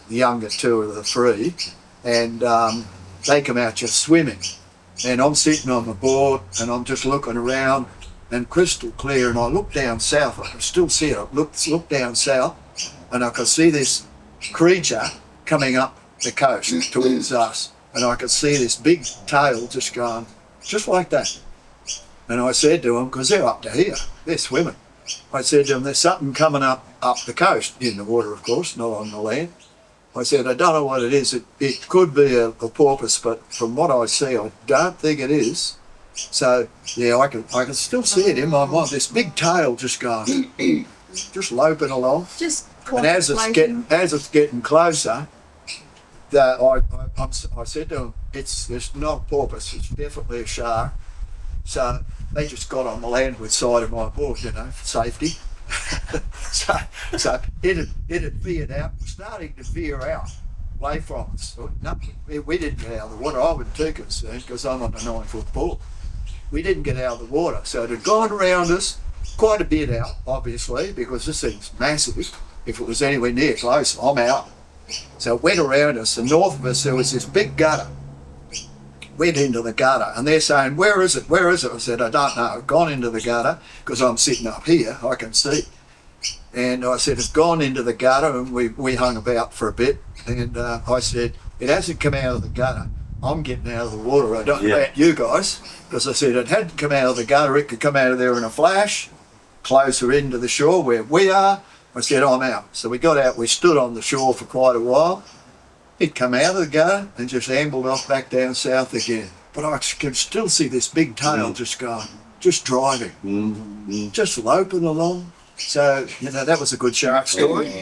the younger 2 of the 3. And they come out just swimming. And I'm sitting on the board and I'm just looking around and crystal clear. And I look down south. I can still see it. I look down south and I could see this creature coming up the coast towards us, and I could see this big tail just going just like that. And I said to them, because they're up to here, they're swimming, I said to them, there's something coming up the coast, in the water of course, not on the land. I said, I don't know what it is. It could be a porpoise, but from what I see, I don't think it is. So yeah, I can still see it in my mind, this big tail just going just loping along. Just And as it's getting closer, I said to them, it's not a porpoise, it's definitely a shark. So they just got on the landward side of my board, you know, for safety. so it had veered out, starting to veer out away from us. We didn't get out of the water. I wasn't too concerned because I'm on a 9-foot board. We didn't get out of the water, so it had gone around us quite a bit out, obviously, because this thing's massive. If it was anywhere near close, I'm out. So it went around us, and north of us there was this big gutter. went into the gutter, and they're saying, where is it? Where is it? I said, I don't know. I've gone into the gutter because I'm sitting up here, I can see. And I said, it's gone into the gutter, and we hung about for a bit. And I said, it hasn't come out of the gutter. I'm getting out of the water. I don't know about you guys, because I said it hadn't come out of the gutter. It could come out of there in a flash, closer into the shore where we are. I said, I'm out. So we got out. We stood on the shore for quite a while. He'd come out of the gutter and just ambled off back down south again. But I can still see this big tail just going, just driving, just loping along. So, you know, that was a good shark story.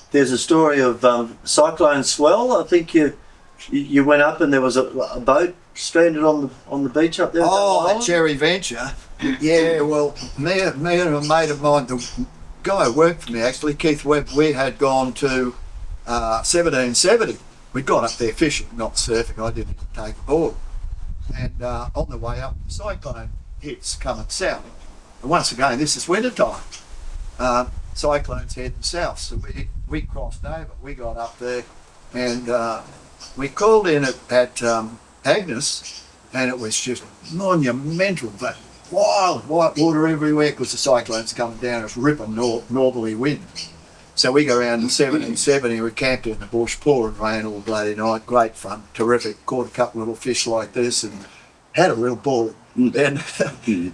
There's a story of cyclone swell. I think you went up and there was a boat stranded on the beach up there. Oh, at Cherry Venture. Yeah, well, me and a mate of mine, the guy who worked for me actually, Keith Webb, we had gone to 1770. We'd gone up there fishing, not surfing. I didn't take a board. And on the way up, the cyclone hits coming south. And once again, this is winter time. Cyclones heading south, so we crossed over. We got up there, and we called in at Annetts, and it was just monumental. But wild white water everywhere because the cyclone's coming down. It's ripping northerly wind. So we go around in 1770. We camped in the bush, pouring rain all bloody night. Great fun, terrific. Caught a couple of little fish like this, and had a real ball. And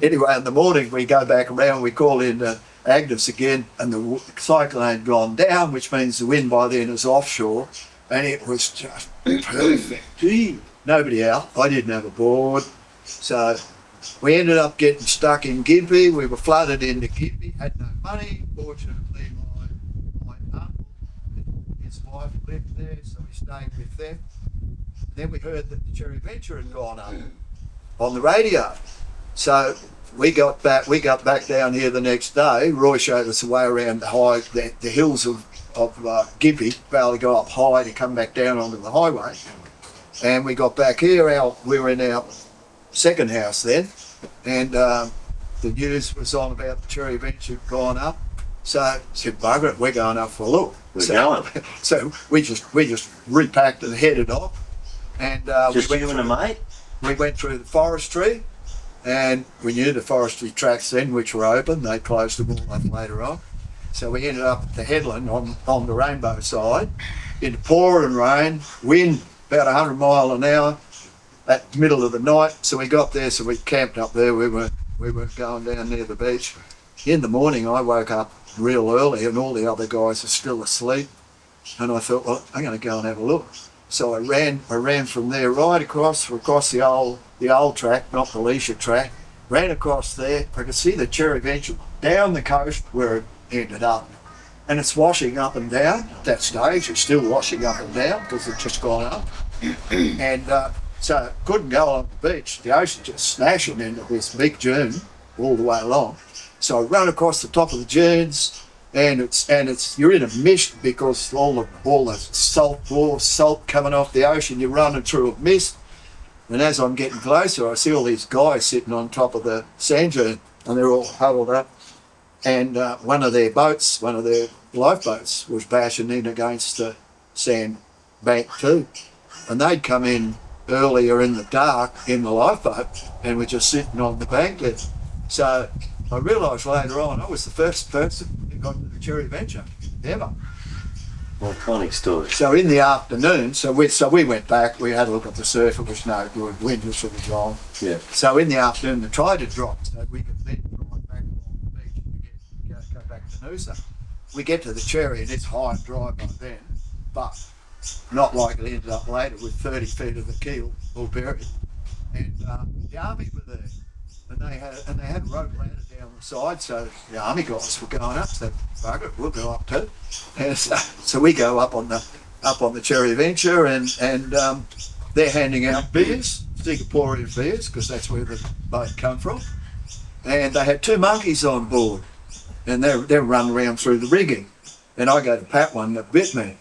anyway, in the morning we go back around, we call in Annetts again, and the cyclone had gone down, which means the wind by then is offshore, and it was just perfect. Gee, nobody out. I didn't have a board. So we ended up getting stuck in Gympie. We were flooded into Gympie, had no money. Fortunately, my uncle and his wife lived there, so we stayed with them. Then we heard that the Cherry Venture had gone up on the radio. So we got back down here the next day. Roy showed us the way around the hills of Gympie Valley, go up high to come back down onto the highway. And we got back here, we were in our second house then, and the news was on about the Cherry Venture gone up. So I said, bugger it, we're going up for a look. So we just repacked and headed off. And just you and a mate? We went through the forestry, and we knew the forestry tracks then, which were open. They closed them all up later on. So we ended up at the headland on the Rainbow side, in the pouring rain, wind about 100 miles an hour at the middle of the night. So we got there, so we camped up there. We were going down near the beach. In the morning, I woke up real early, and all the other guys are still asleep. And I thought, well, I'm going to go and have a look. So I ran from there right across the old track, not the leisure track. Ran across there. I could see the Cherry Venture down the coast where it ended up, and it's washing up and down. At that stage, it's still washing up and down because it's just gone up. And so couldn't go on the beach. The ocean just smashing into this big dune all the way along. So I run across the top of the dunes. And it's you're in a mist because all the salt coming off the ocean. You're running through a mist, and as I'm getting closer, I see all these guys sitting on top of the sand dune, and they're all huddled up. And one of their lifeboats, was bashing in against the sand bank too, and they'd come in earlier in the dark in the lifeboat, and were just sitting on the bank there. So I realised later on I was the first person who got to the Cherry Venture ever. Iconic story. So in the afternoon, so we went back. We had a look at the surf. It was no good. Wind was sort of gone. Yeah. So in the afternoon, the tide had dropped, so we could then drive back along the beach and go back to Noosa. We get to the Cherry, and it's high and dry by then, but not like it ended up later with 30 feet of the keel all buried. And the army were there. And they had a rope ladder down the side, so the army guys were going up. So bugger it, we'll go up too. And so we go up on the Cherry Venture, and they're handing out beers, Singaporean beers, because that's where the boat come from. And they had 2 monkeys on board, and they're running around through the rigging. And I go to pat one that bit me,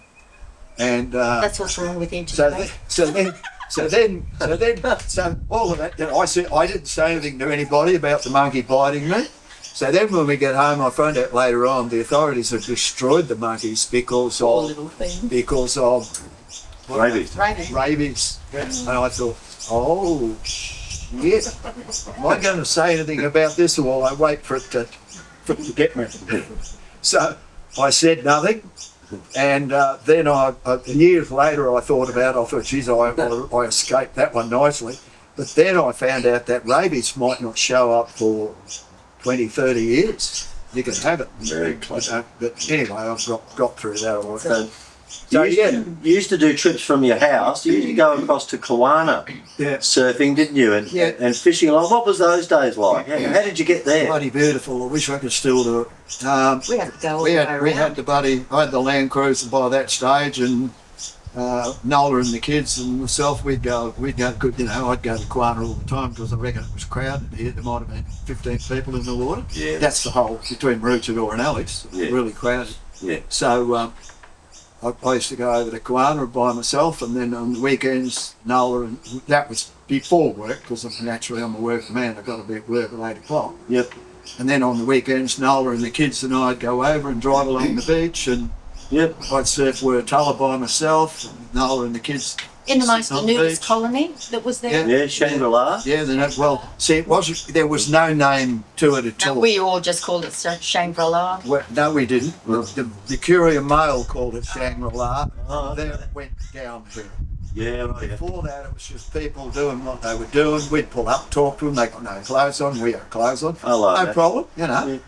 and That's what's wrong with you. so then all of that, I didn't say anything to anybody about the monkey biting me. So then when we get home, I found out later on the authorities had destroyed the monkeys because of Rabies. Rabies. And I thought, oh, yeah. Am I going to say anything about this, or will I wait for it to get me? So I said nothing. And then years later, I thought, geez, I escaped that one nicely. But then I found out that rabies might not show up for 20, 30 years. You can have it. Very close. But anyway, I've got through that all right. You used to do trips from your house. You used to go across to Kawana surfing, didn't you? And fishing. Like, what was those days like? How did you get there? Bloody beautiful. I wish I could still do it. We had to go all We the way had around. I had the Land Cruiser by that stage, and Nola and the kids and myself, we'd go good, I'd go to Kawana all the time because I reckon it was crowded here. There might have been 15 people in the water. Yeah. That's the whole, between Maroochydore and Annetts, really crowded. Yeah. So I used to go over to Kawana by myself, and then on the weekends, Nola, and that was before work, because naturally I'm a working man, I've got to be at work at 8 o'clock. Yep. And then on the weekends, Nola and the kids and I'd go over and drive along the beach, and I'd surf Wurtala by myself, Nola and the kids. In the most on the nudist beach. colony that was there. Yeah, Shangri-La. Yeah, there was no name to it at No, all. we all just called it Shangri-La. No, we didn't. The Courier Mail called it Shangri-La. Oh, Then it went downhill. Yeah, right. Before that, it was just people doing what they were doing. We'd pull up, talk to them. They got no clothes on. We had clothes on. I like No that. problem, Yeah.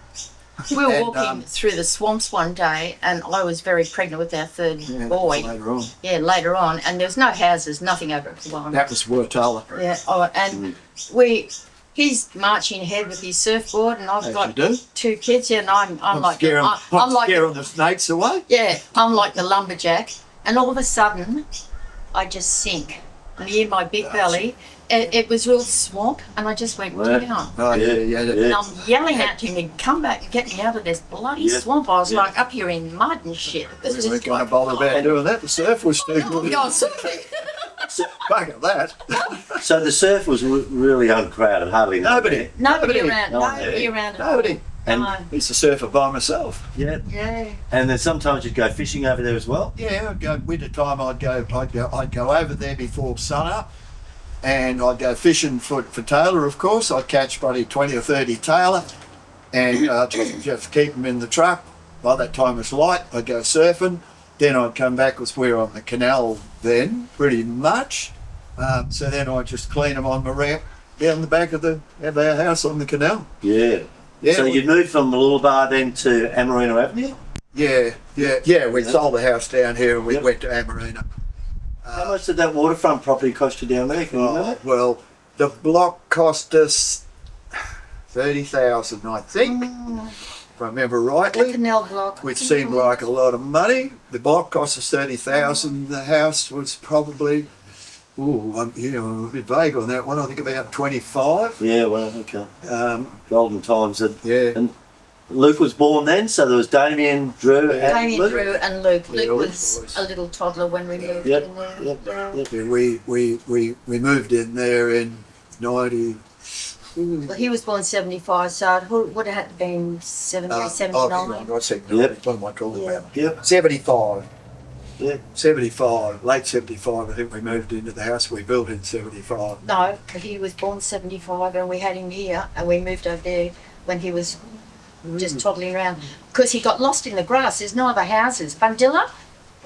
We were And, walking through the swamps one day, and I was very pregnant with our third boy. Later on. Yeah, later on, and there was no houses, nothing over at Kawana. That was Wurtala. Yeah, and he's marching ahead with his surfboard, and I've As got you do. 2 kids, and I'm like scaring, I'm like scaring the snakes away. yeah, I'm like the lumberjack, and all of a sudden, I just sink near my big belly. It was real swamp, and I just went down. Oh, Yeah. And I'm yelling out to him, come back and get me out of this bloody swamp. I was like up here in mud and shit. It was We weren't just going to bother about doing that. The surf was too good. God, surfing. Bugger that. So the surf was really uncrowded, hardly Nobody. Nobody around. No one Nobody there. around at all. Nobody. And No. I used to surf it by myself. yeah, Yeah. and then sometimes you'd go fishing over there as well. Yeah, I'd go winter time. I'd go over there before sun up, and I'd go fishing for tailor. Of course, I'd catch probably 20 or 30 tailor, and just keep them in the truck. By that time it's light. I'd go surfing. Then I'd come back. Was we're on the canal then, pretty much. So then I'd just clean them on my ramp down the back of our house on the canal. Yeah. Yeah. So you'd moved from Mooloolaba then to Amarina Avenue. Yeah. We sold the house down here and we went to Amarina. How much did that waterfront property cost you down there? Can you remember? Well, the block cost us 30,000, I think, if I remember The rightly, canal block. which seemed like a lot of money. The block cost us 30,000. The house was probably, I'm a bit vague on that one. I think about 25. Yeah, well, okay. Golden times. Yeah. And Luke was born then, so there was Damien, Drew, and Damien, Luke. Drew, and Luke. Yeah, Luke all was boys. a little toddler when we moved Yep, in there. yep, Yeah. yep. Yeah, we moved in there in 90. Well, he was born 75, so it would have had to been 78, 79. I said, Yep. what am I talking about? Yep. 75. Yeah. 75, late 75, I think we moved into the house we built in 75. No, he was born 75 and we had him here and we moved over there when he was just toddling around. Because he got lost in the grass. There's no other houses. Bandilla,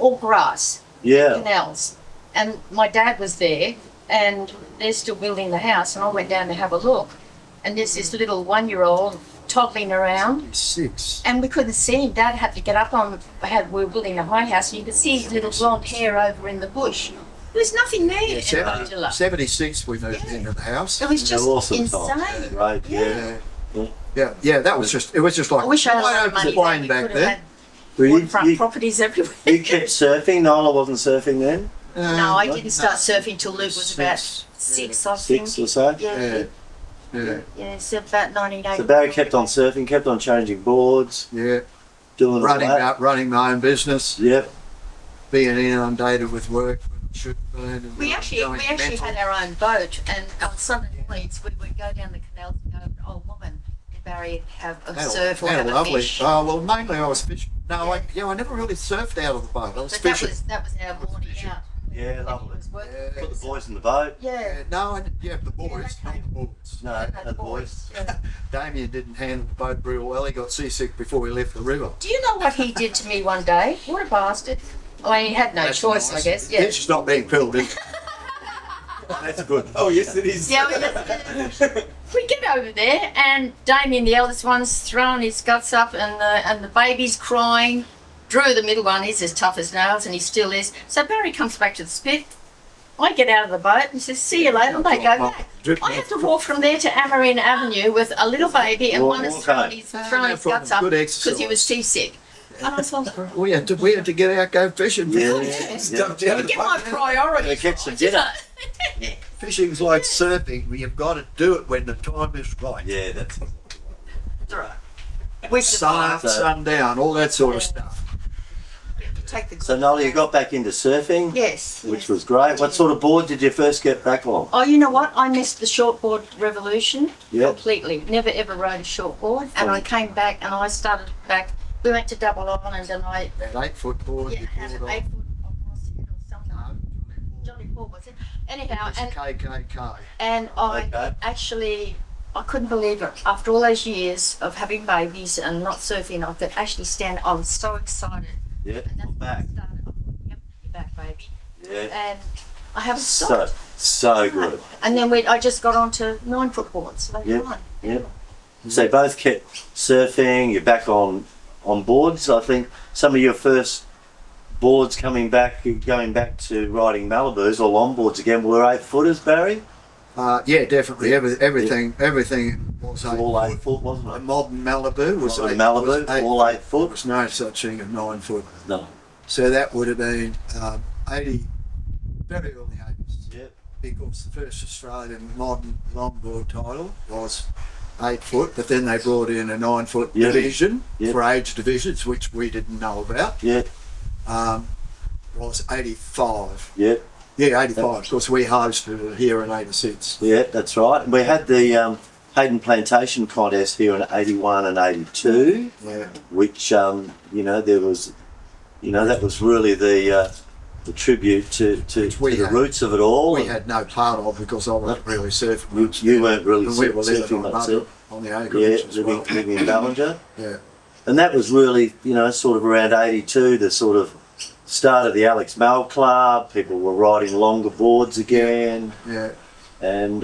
all grass, Yeah. canals. And my dad was there and they're still building the house and I went down to have a look. And there's this little 1-year-old toddling around. 6. And we couldn't see him. Dad had to get up on, we were building a high house and you could see his little blonde hair over in the bush. There was nothing there in Bandilla. 76 we moved into the house. It was just awesome insane. times. Right, yeah. Yeah, that was just, it was just like, I wish I had a lot I of money explained then. back We could then. have Well, had waterfront properties everywhere. you kept surfing. Nola wasn't surfing then. No, I didn't start surfing till Luke was about 6, I think. 6 or so. Yeah, Yeah, so about 1980. So Barry kept on surfing, kept on changing boards, yeah. doing all that. Running my own business, Yep. being inundated with work when it shouldn't have been. And We actually going mental. had our own boat, and on Sunday mornings we would go down the canals and go over to Old Woman and Barry have a surf or have a lovely. fish. Oh, well, mainly I was fishing. No, I never really surfed out of the boat. I was But fishing. that was our morning out. Yeah, when lovely. he was working. Yeah. Put the boys in the boat. Yeah. No, yeah, the Yeah, boys, they not came. the boys. No, the boys. Yeah. Damien didn't handle the boat real well. He got seasick before he left the river. Do you know what he did to me one day? What a bastard. I mean, he had no That's choice, nice. I guess. Yeah. This is not being filled in. That's good. Oh, yes, it is. Yeah, we get over there, and Damien, the eldest one's throwing his guts up, and the baby's crying. Drew, the middle one, he's as tough as nails, and he still is. So Barry comes back to the spit. I get out of the boat and says, "See you later." And they go back. I have to walk from there to Amarine Avenue with a little baby, and one is throwing his guts up Good because he was exercise. seasick. And I thought, We had to get out, go fishing. Yeah. Stumped yeah. out. get my priorities. Gotta catch some dinner. Fishing's like surfing. You've got to do it when the time is right. Yeah, that's We Sun up, So- sundown, all that sort of stuff. take the so. Nola, you got back into surfing, Yes. which yes. was great. What sort of board did you first get back on? Oh, you know what? I missed the shortboard revolution Yeah. completely. Never ever rode a shortboard, and I came back and I started back. We went to Double Island, and I That 8-foot board. yeah, you had an brought 8 on. foot across it or something. Johnny Paul was it? Anyhow, It's KKK. and I Okay. actually I couldn't believe it. After all those years of having babies and not surfing, I could actually stand. I was so excited. Yeah, And that's I'm when I back. started. I thought, yep, you're back, baby. Yeah, And I haven't so stopped. so good. And then I just got onto 9-foot boards later Yep, on. yep. So you both kept surfing. You're back on boards. I think some of your first boards going back to riding Malibus or longboards again were 8-footers, Barry. Yeah, definitely. Everything was All 8 8 foot, wasn't A it? modern Malibu was Modern 8 Malibu, was 8 all 8 There foot. was no such thing as 9 foot. No. So that would have been 80, very early 80s. Yep. Because the first Australian modern longboard title was 8 foot, but then they brought in a 9 foot Yep. division Yep. for age divisions, which we didn't know about. Yeah. Was 85. Yeah. Yeah, 85, because we hosted it here in 86. Yeah. That's right. We had the Hayden Plantation contest here in 81 and 82, Yeah. which there was, that was really the tribute to we the had. roots of it all. We had no part of because I wasn't really surfing You, much. you weren't really And we were living surfing on, much. Mother, on the Yeah, acreage as well. living in Ballinger. Yeah. And that was really, sort of around 82, the sort of start of the Alex Mal Club. People were riding longer boards again. Yeah, And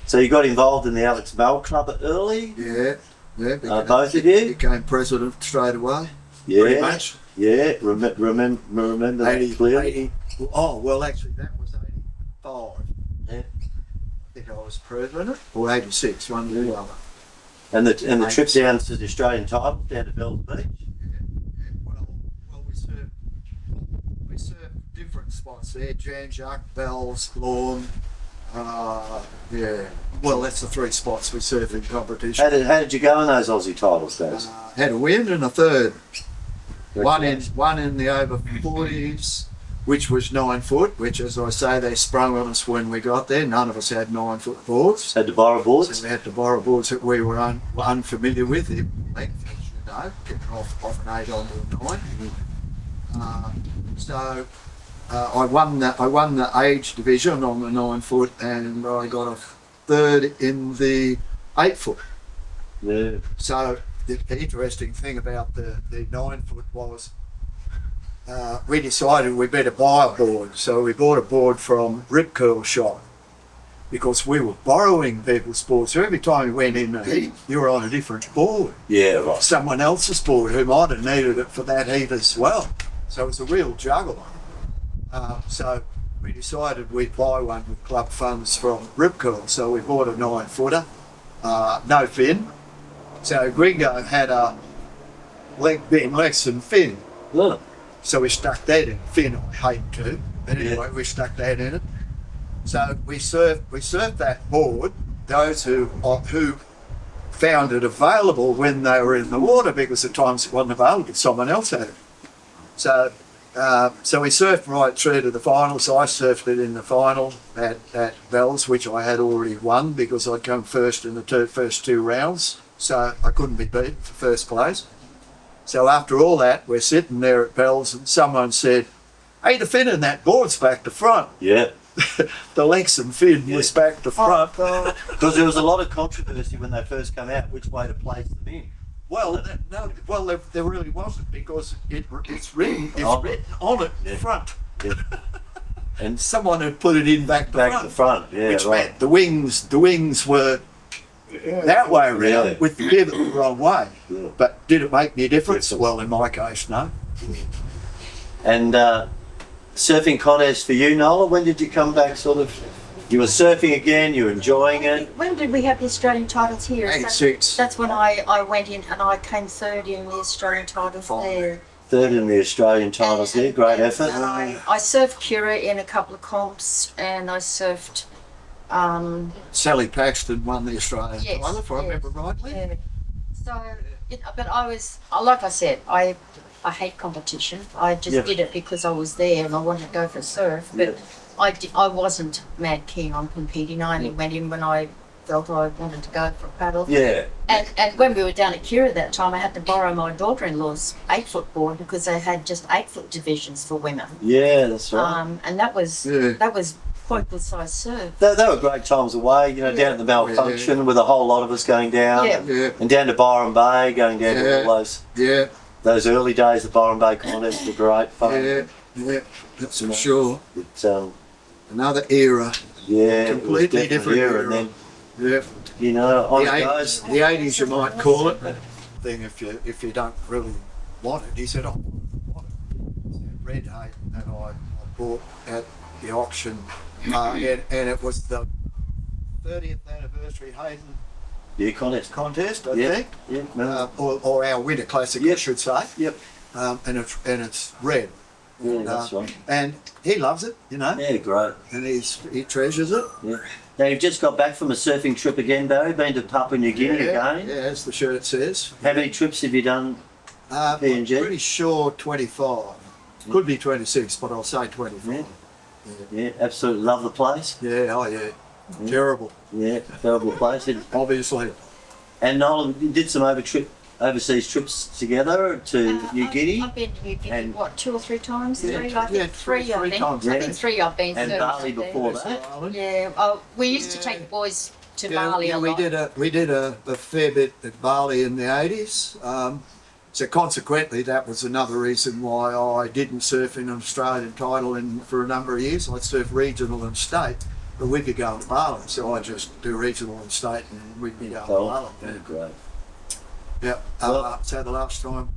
so you got involved in the Alex Mal Club early? yeah, yeah. Both of you? Became president straight away. Yeah. Pretty much. Yeah, remember that clearly? 80. Oh, well, actually, that was 85. Yeah. I think I was president. Or 86, one or the other. And the trip down to the Australian title, down to Bells Beach? Well, we served different spots there. Jan Jacques, Bells, Lawn. Yeah. Well, that's the 3 spots we served in competition. How did you go in those Aussie titles, guys? Had a win and a third. One in the over 40s, which was 9 foot, which, as I say, they sprung on us when we got there. None of us had 9 foot boards. Had to borrow boards? So we had to borrow boards that we were unfamiliar with, in length, as you know, getting off an 8 onto a 9. So I won the age division on the 9 foot, and I got a third in the 8 foot. Yeah. So the interesting thing about the 9 foot was we decided we better buy a board. So we bought a board from Rip Curl Shop because we were borrowing people's boards. So every time you went in the heat, you were on a different board. Yeah, right. Someone else's board who might have needed it for that heat as well. So it was a real juggle. So we decided we'd buy one with club funds from Rip Curl. So we bought a 9 footer, no fin. So Gringo had a leg being less than fin. Look. So we stuck that in. Fin I hate to. But anyway, we stuck that in it. So we served that board, those who found it available when they were in the water, because at times it wasn't available, someone else had it. So we surfed right through to the final. So I surfed it in the final at Bells, which I had already won because I'd come first in the first 2 rounds. So I couldn't be beaten for first place. So after all that, we're sitting there at Bells and someone said, Hey, the fin in that board's back to front. Yeah. The lengths and fin was back to front. Because there was a lot of controversy when they first came out, which way to place them in. Well, there really wasn't, because it's written on it Yeah. front. Yeah. And Someone had put it in back to front. yeah, Which right. meant the wings were that way around, Yeah. with the pivot the wrong way. Yeah. But did it make any difference? Difference. Well, in my case, no. And surfing contest for you, Nola. When did you come back? Sort of, you were surfing again. You were enjoying it. When did we have the Australian titles here? 86. That's when I went in and I came third in the Australian titles there. Third in the Australian titles there. Great effort. And I surfed Cura in a couple of comps, and I surfed. Sally Paxton won the Australian Yes, title, if I yes. remember rightly. Yeah. So, but I was, like I said, I hate competition. I just Yeah. did it because I was there and I wanted to go for surf. But I wasn't mad keen on competing. I only went in when I felt I wanted to go for a paddle. Yeah. And when we were down at Cura that time, I had to borrow my daughter-in-law's 8-foot board because they had just 8-foot divisions for women. Yeah, that's right. And that was quite good sized surf. They were great times away, you know, down at the Malfunction with a whole lot of us going down. Yeah. Yeah, And down to Byron Bay, going down to all yeah, those early days of Byron Bay contests were great fun. yeah, that's for sure. It, Another era. yeah, it was Completely definitely different era. era. And then, Yeah. you know, on it The goes. 80s you might call it. Thing if you don't really want it. He said, "Oh, want it." It's a red hay that I bought at the auction, and it was the 30th anniversary Hayden Yeah, contest. contest, I Yeah. think, Yeah, no. or our winter classic, I Yep. should say. Yep. And it's red, Yeah, that's right. and he loves it, you know, Yeah, great. and he treasures it. Yeah. Now you've just got back from a surfing trip again, Barry. Been to Papua New Guinea again. Yeah, as the shirt says. How many trips have you done? I'm PNG? pretty sure 25. Could be 26, but I'll say 25. Yeah, absolutely love the place. Yeah, oh yeah. Terrible, Yeah, terrible place. obviously. And Noel, you did some overseas trips together to New Guinea. I've been to New Guinea, And- what, 2 or 3 times? Yeah, Three? I think yeah, three, three I think. times, I yeah. think 3 I've been And to. Bali before West that. Island. Yeah, we used to take the boys to Bali a we lot. did a fair bit at Bali in the 80s. So consequently, that was another reason why I didn't surf in an Australian title for a number of years. I'd surf regional and state, but we could go to Bali, so I just do regional and state, and we could go to Cool. Bali. Yeah, great. Yeah. Well- So the last time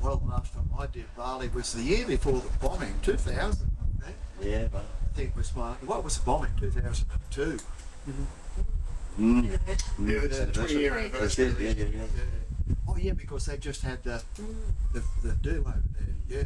I did Bali was the year before the bombing, 2000. I think. Yeah, but I think it was what was the bombing? 2002. Mm. Yeah, That's it, yeah, yeah, yeah. Oh yeah, because they just had the do over there. Yeah.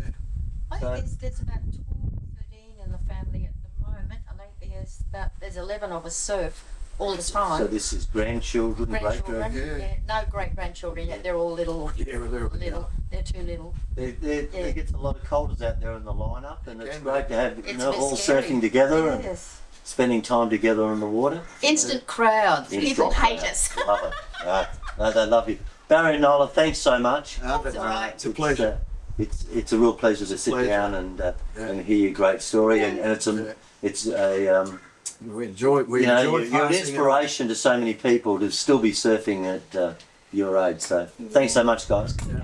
I think there's about 12 or 13 in the family at the moment. I think there's 11 of us surf all the time. So this is grandchildren, great Grandchildren, grandchildren. Yeah. no great grandchildren yet. They're all little. Yeah, they're Little. They're too little. There gets a lot of colders out there in the lineup, and it's Can great to have It's a all bit scary. surfing together and Yes. spending time together on the water. Instant crowds. Instant People hate crowd. us. Love it. No, they love you. Barry and Nola, thanks so much. That's all right. It's a pleasure. It's a real pleasure to sit Pleasure. down and hear your great story, and it's a We enjoy you know, enjoy you're an passing it. inspiration to so many people to still be surfing at your age. So thanks so much, guys. Yeah.